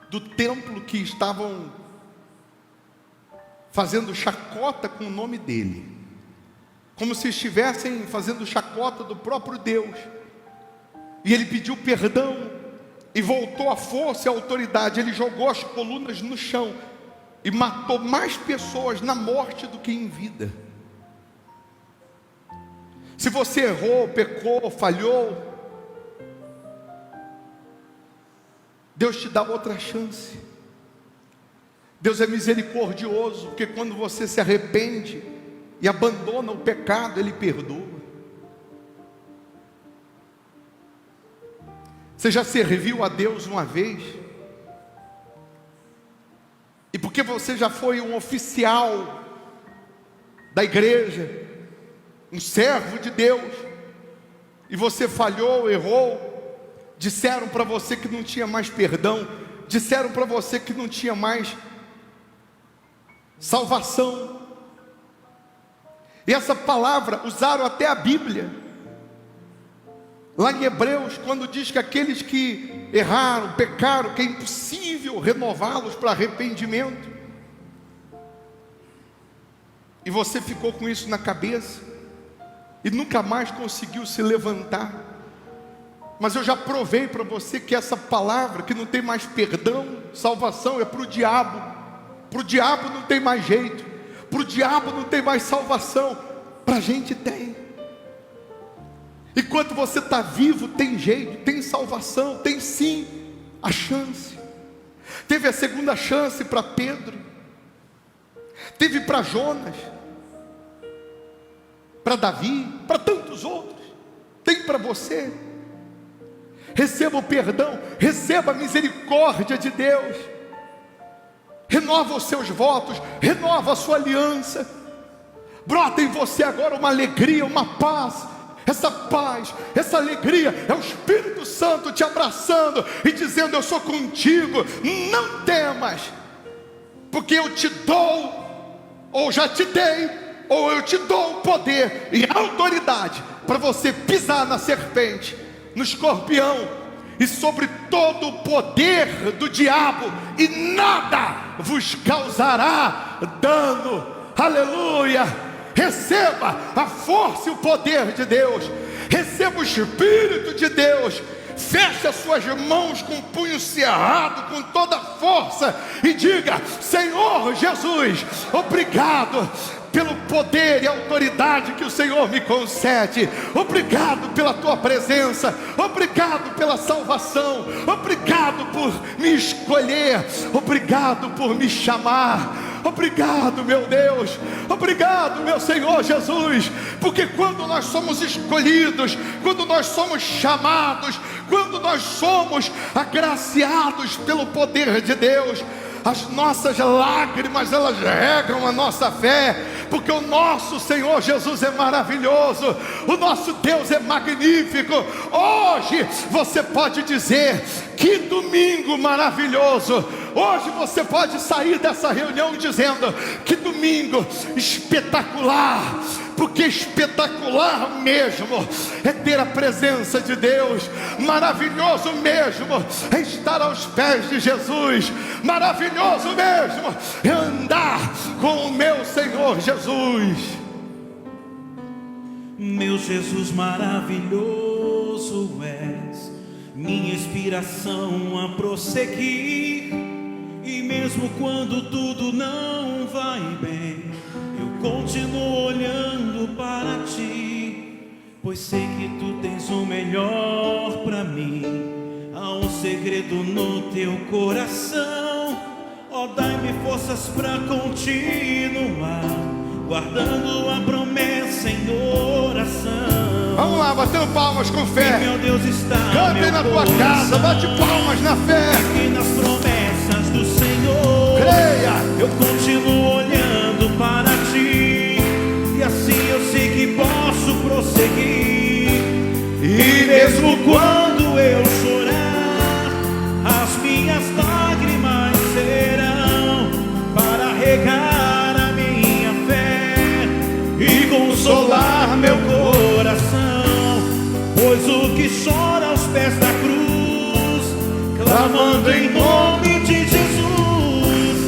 do templo que estavam fazendo chacota com o nome dele, como se estivessem fazendo chacota do próprio Deus, e ele pediu perdão, e voltou a força e a autoridade. Ele jogou as colunas no chão, e matou mais pessoas na morte do que em vida. Se você errou, pecou, falhou, Deus te dá outra chance. Deus é misericordioso, porque quando você se arrepende e abandona o pecado, Ele perdoa. Você já serviu a Deus uma vez? E porque você já foi um oficial da igreja, um servo de Deus, e você falhou, errou, disseram para você que não tinha mais perdão, disseram para você que não tinha mais salvação. E essa palavra usaram até a Bíblia, lá em Hebreus, quando diz que aqueles que erraram, pecaram, que é impossível renová-los para arrependimento. E você ficou com isso na cabeça e nunca mais conseguiu se levantar. Mas eu já provei para você que essa palavra, que não tem mais perdão, salvação, é para o diabo. Para o diabo não tem mais jeito, para o diabo não tem mais salvação, para a gente tem. Enquanto você está vivo, tem jeito, tem salvação, tem sim a chance. Teve a segunda chance para Pedro, teve para Jonas, para Davi, para tantos outros, tem para você. Receba o perdão, receba a misericórdia de Deus, renova os seus votos, renova a sua aliança. Brota em você agora uma alegria, uma paz. Essa alegria é o Espírito Santo te abraçando e dizendo: eu sou contigo, não temas. porque eu te dou, ou já te dei, ou eu te dou o poder e a autoridade para você pisar na serpente, no escorpião e sobre todo o poder do diabo, e nada vos causará dano. Aleluia! Receba a força e o poder de Deus, receba o Espírito de Deus. Feche as suas mãos com o punho cerrado, com toda a força, e diga: Senhor Jesus, obrigado pelo poder e autoridade que o Senhor me concede. Obrigado pela tua presença, obrigado pela salvação, obrigado por me escolher, obrigado por me chamar. Obrigado, meu Deus, obrigado, meu Senhor Jesus, porque quando nós somos escolhidos, quando nós somos chamados, quando nós somos agraciados pelo poder de Deus, as nossas lágrimas, elas regam a nossa fé, porque o nosso Senhor Jesus é maravilhoso, o nosso Deus é magnífico. Hoje você pode dizer: que domingo maravilhoso. Hoje você pode sair dessa reunião dizendo: que domingo espetacular, porque espetacular mesmo é ter a presença de Deus, maravilhoso mesmo é estar aos pés de Jesus, maravilhoso mesmo é andar com o meu Senhor Jesus. Meu Jesus maravilhoso és, minha inspiração a prosseguir. E mesmo quando tudo não vai bem, eu continuo olhando para ti, pois sei que tu tens o melhor para mim. Há um segredo no teu coração, ó, dai-me forças para continuar, guardando a promessa em oração. Vamos lá, batendo palmas com fé. E meu Deus está Cante na tua casa, bate palmas na fé. E nas promessas do Senhor, creia. Eu continuo olhando para ti, e assim eu sei que posso prosseguir. E mesmo quando eu chorar, as minhas lágrimas serão para regar a minha fé e consolar meu coração, pois o que chora aos pés da cruz, clamando em nome de Jesus,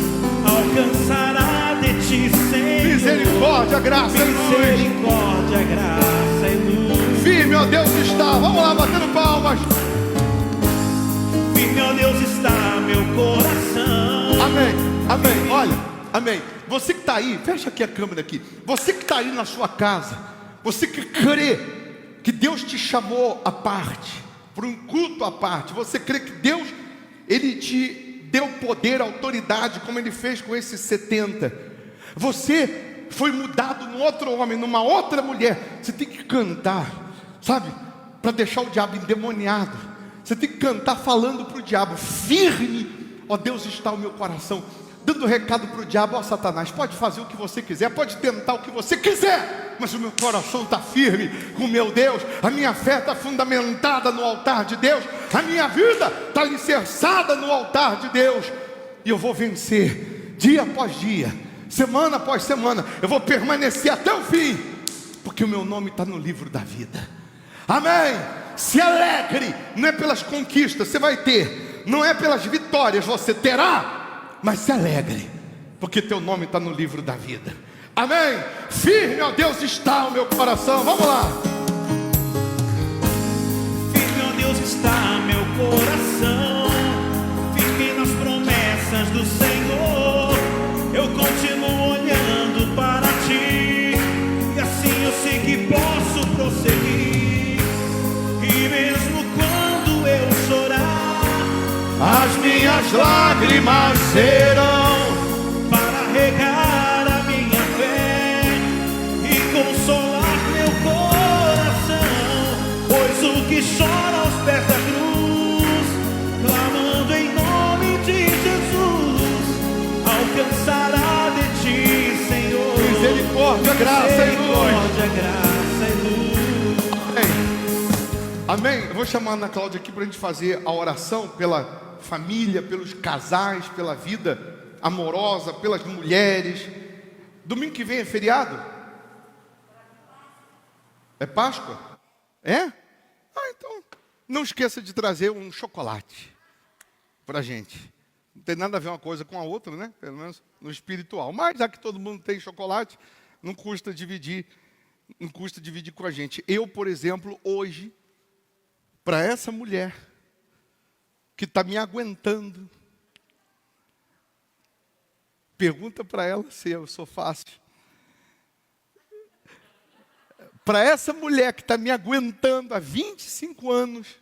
alcançará de ti, Senhor, misericórdia, graça e luz. Misericórdia, graça e luz. Firme, ó Deus, está. Vamos lá, batendo palmas. Firme, ó Deus, está meu coração. Amém, amém. Olha, amém. Você que está aí, fecha aqui a câmera aqui. Você que está aí na sua casa, você que crê que Deus te chamou à parte, para um culto à parte, você crê que Deus, Ele te deu poder, autoridade, como Ele fez com esses 70. Você foi mudado num outro homem, numa outra mulher. Você tem que cantar, sabe, para deixar o diabo endemoniado. Você tem que cantar falando para o diabo: firme, ó Deus, está o meu coração. Dando recado para o diabo: ó Satanás, pode fazer o que você quiser, pode tentar o que você quiser, mas o meu coração está firme com o meu Deus. A minha fé está fundamentada no altar de Deus, a minha vida está alicerçada no altar de Deus, e eu vou vencer dia após dia, semana após semana. Eu vou permanecer até o fim, porque o meu nome está no livro da vida. Amém. Se alegre, não é pelas conquistas você vai ter, não é pelas vitórias você terá, mas se alegre, porque teu nome está no livro da vida. Amém. Firme, ó Deus, está o meu coração. Vamos lá. Firme, ó Deus, está meu coração, firme nas promessas do Senhor. Eu continuo olhando para ti, e assim eu sei que posso prosseguir. E mesmo quando eu chorar, as minhas lágrimas serão para regar a minha fé e consolar meu coração, pois o que chora aos pés da cruz, clamando em nome de Jesus, alcançará de ti, Senhor, misericórdia, graça e luz. Misericórdia, graça e luz. Amém. Eu vou chamar a Ana Cláudia aqui para a gente fazer a oração pela família, pelos casais, pela vida. amorosa pelas mulheres. Domingo que vem é feriado? É Páscoa? É? Então, não esqueça de trazer um chocolate para a gente. Não tem nada a ver uma coisa com a outra, né? Pelo menos no espiritual. Mas já que todo mundo tem chocolate, não custa dividir com a gente. Eu, por exemplo, hoje, para essa mulher que está me aguentando, pergunta para ela se eu sou fácil. Para essa mulher que está me aguentando há 25 anos,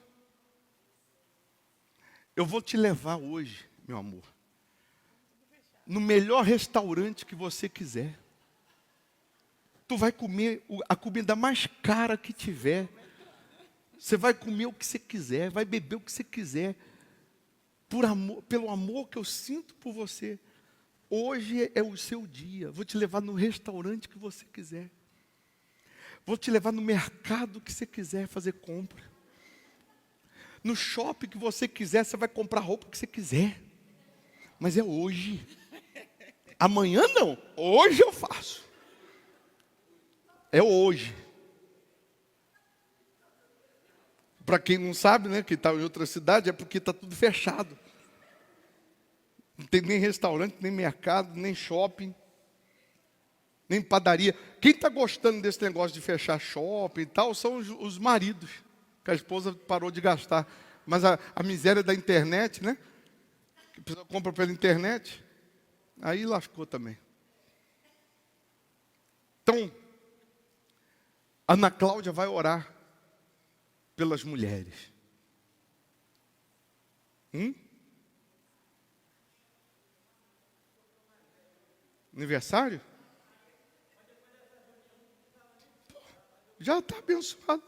eu vou te levar hoje, meu amor, no melhor restaurante que você quiser. Tu vai comer a comida mais cara que tiver. Você vai comer o que você quiser, vai beber o que você quiser. Por amor, pelo amor que eu sinto por você. Hoje é o seu dia. Vou te levar no restaurante que você quiser. Vou te levar no mercado que você quiser fazer compra. No shopping que você quiser, você vai comprar a roupa que você quiser. Mas é hoje. Amanhã não. Hoje eu faço. É hoje. Para quem não sabe, né, que está em outra cidade, é porque está tudo fechado. Não tem nem restaurante, nem mercado, nem shopping, nem padaria. Quem está gostando desse negócio de fechar shopping e tal, são os maridos, que a esposa parou de gastar. Mas a miséria da internet, né? Que a pessoa compra pela internet, aí lascou também. Então, Ana Cláudia vai orar pelas mulheres. Aniversário? Já está abençoado.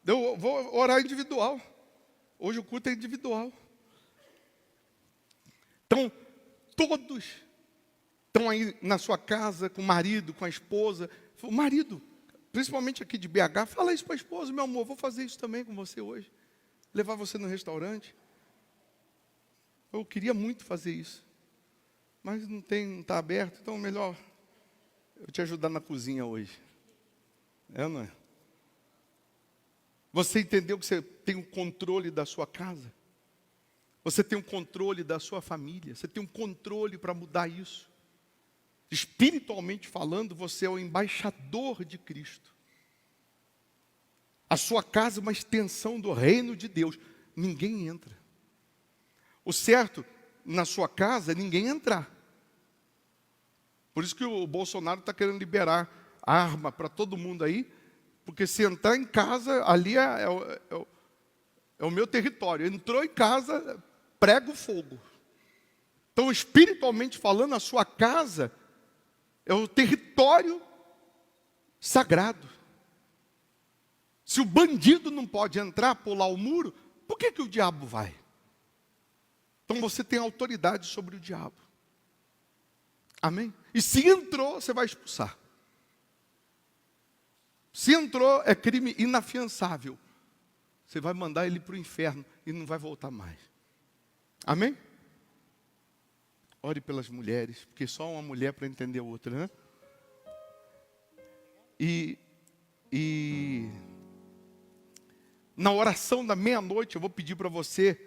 Eu vou orar individual. Hoje o culto é individual. Então, todos estão aí na sua casa, com o marido, com a esposa. O marido, principalmente aqui de BH, fala isso para a esposa: meu amor, vou fazer isso também com você hoje. Levar você no restaurante. Eu queria muito fazer isso. Mas não está aberto, então melhor eu te ajudar na cozinha hoje. É ou não é? Você entendeu que você tem o controle da sua casa? Você tem o controle da sua família? Você tem um controle para mudar isso? Espiritualmente falando, você é o embaixador de Cristo. A sua casa é uma extensão do reino de Deus. Ninguém entra. O certo na sua casa é ninguém entrar. Por isso que o Bolsonaro está querendo liberar arma para todo mundo aí, porque se entrar em casa, ali é o meu território. Entrou em casa, prega o fogo. Então, espiritualmente falando, a sua casa é o território sagrado. Se o bandido não pode entrar, pular o muro, por que o diabo vai? Então você tem autoridade sobre o diabo. Amém? E se entrou, você vai expulsar. Se entrou, é crime inafiançável. Você vai mandar ele para o inferno e não vai voltar mais. Amém? Ore pelas mulheres, porque só uma mulher para entender a outra, né? E na oração da meia-noite, eu vou pedir para você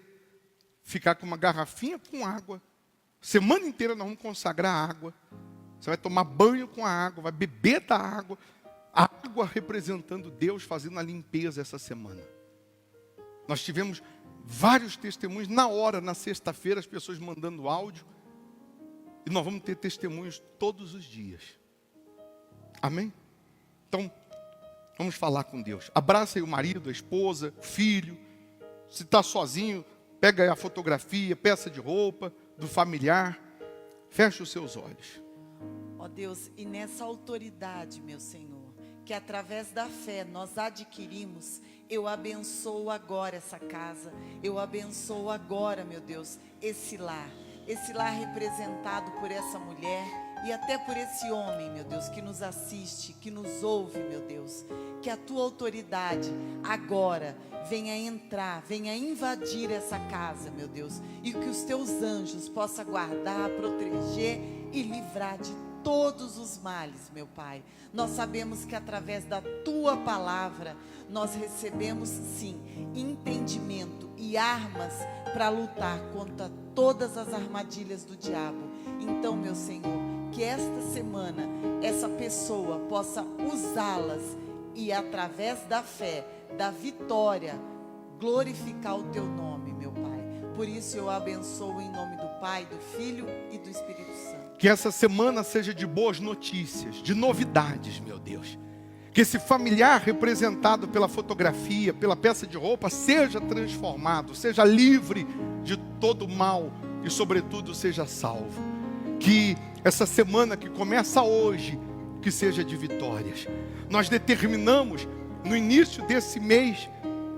ficar com uma garrafinha com água. Semana inteira nós vamos consagrar a água. Você vai tomar banho com a água, vai beber da água. A água representando Deus fazendo a limpeza essa semana. Nós tivemos vários testemunhos na hora, na sexta-feira, as pessoas mandando áudio. E nós vamos ter testemunhos todos os dias. Amém? Então, vamos falar com Deus. Abraça aí o marido, a esposa, o filho. Se está sozinho, pega aí a fotografia, peça de roupa do familiar. Feche os seus olhos. Ó Deus, e nessa autoridade, meu Senhor, que através da fé nós adquirimos, eu abençoo agora essa casa, eu abençoo agora, meu Deus, esse lar representado por essa mulher, e até por esse homem, meu Deus, que nos assiste, que nos ouve, meu Deus. Que a tua autoridade agora venha entrar, venha invadir essa casa, meu Deus. E que os teus anjos possam guardar, proteger e livrar de todos os males, meu Pai. Nós sabemos que através da tua palavra, nós recebemos sim, entendimento e armas para lutar contra todas as armadilhas do diabo. Então, meu Senhor, que esta semana, essa pessoa possa usá-las e através da fé, da vitória, glorificar o teu nome, meu Pai. Por isso eu abençoo em nome do Pai, do Filho e do Espírito Santo. Que essa semana seja de boas notícias, de novidades, meu Deus. Que esse familiar representado pela fotografia, pela peça de roupa, seja transformado, seja livre de todo mal e, sobretudo, seja salvo. Que essa semana que começa hoje, que seja de vitórias. Nós determinamos no início desse mês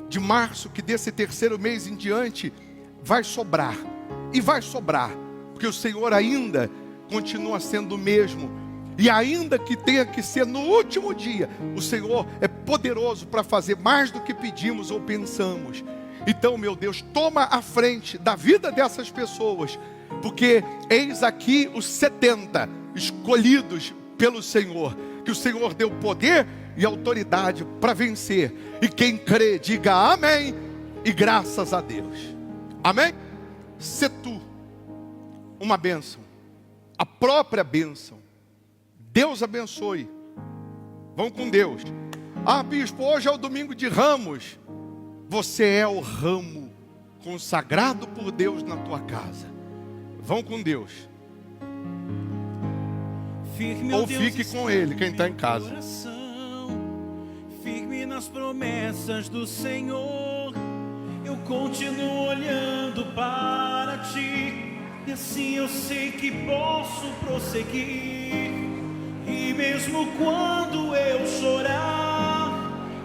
de março, que desse terceiro mês em diante, vai sobrar. E vai sobrar, porque o Senhor ainda continua sendo o mesmo. E ainda que tenha que ser no último dia, o Senhor é poderoso para fazer mais do que pedimos ou pensamos. Então, meu Deus, toma a frente da vida dessas pessoas, porque eis aqui os 70 escolhidos pelo Senhor, que o Senhor deu poder e autoridade para vencer. E quem crê, diga amém e graças a Deus. Amém? Se tu uma bênção, a própria bênção. Deus abençoe. Vão com Deus. Ah, bispo, hoje é o domingo de Ramos. Você é o ramo consagrado por Deus na tua casa. Vão com Deus. Firme, Ou Deus, fique com Ele, quem está em casa. Coração, firme nas promessas do Senhor, eu continuo olhando para ti, e assim eu sei que posso prosseguir. E mesmo quando eu chorar,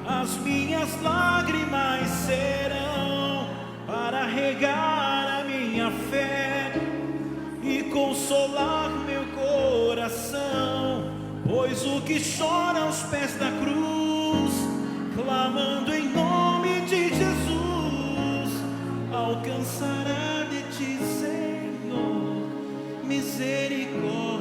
as minhas lágrimas serão para regar a minha fé e consolar meu coração, pois o que chora aos pés da cruz, clamando em nome de Jesus, alcançará de ti, Senhor, misericórdia.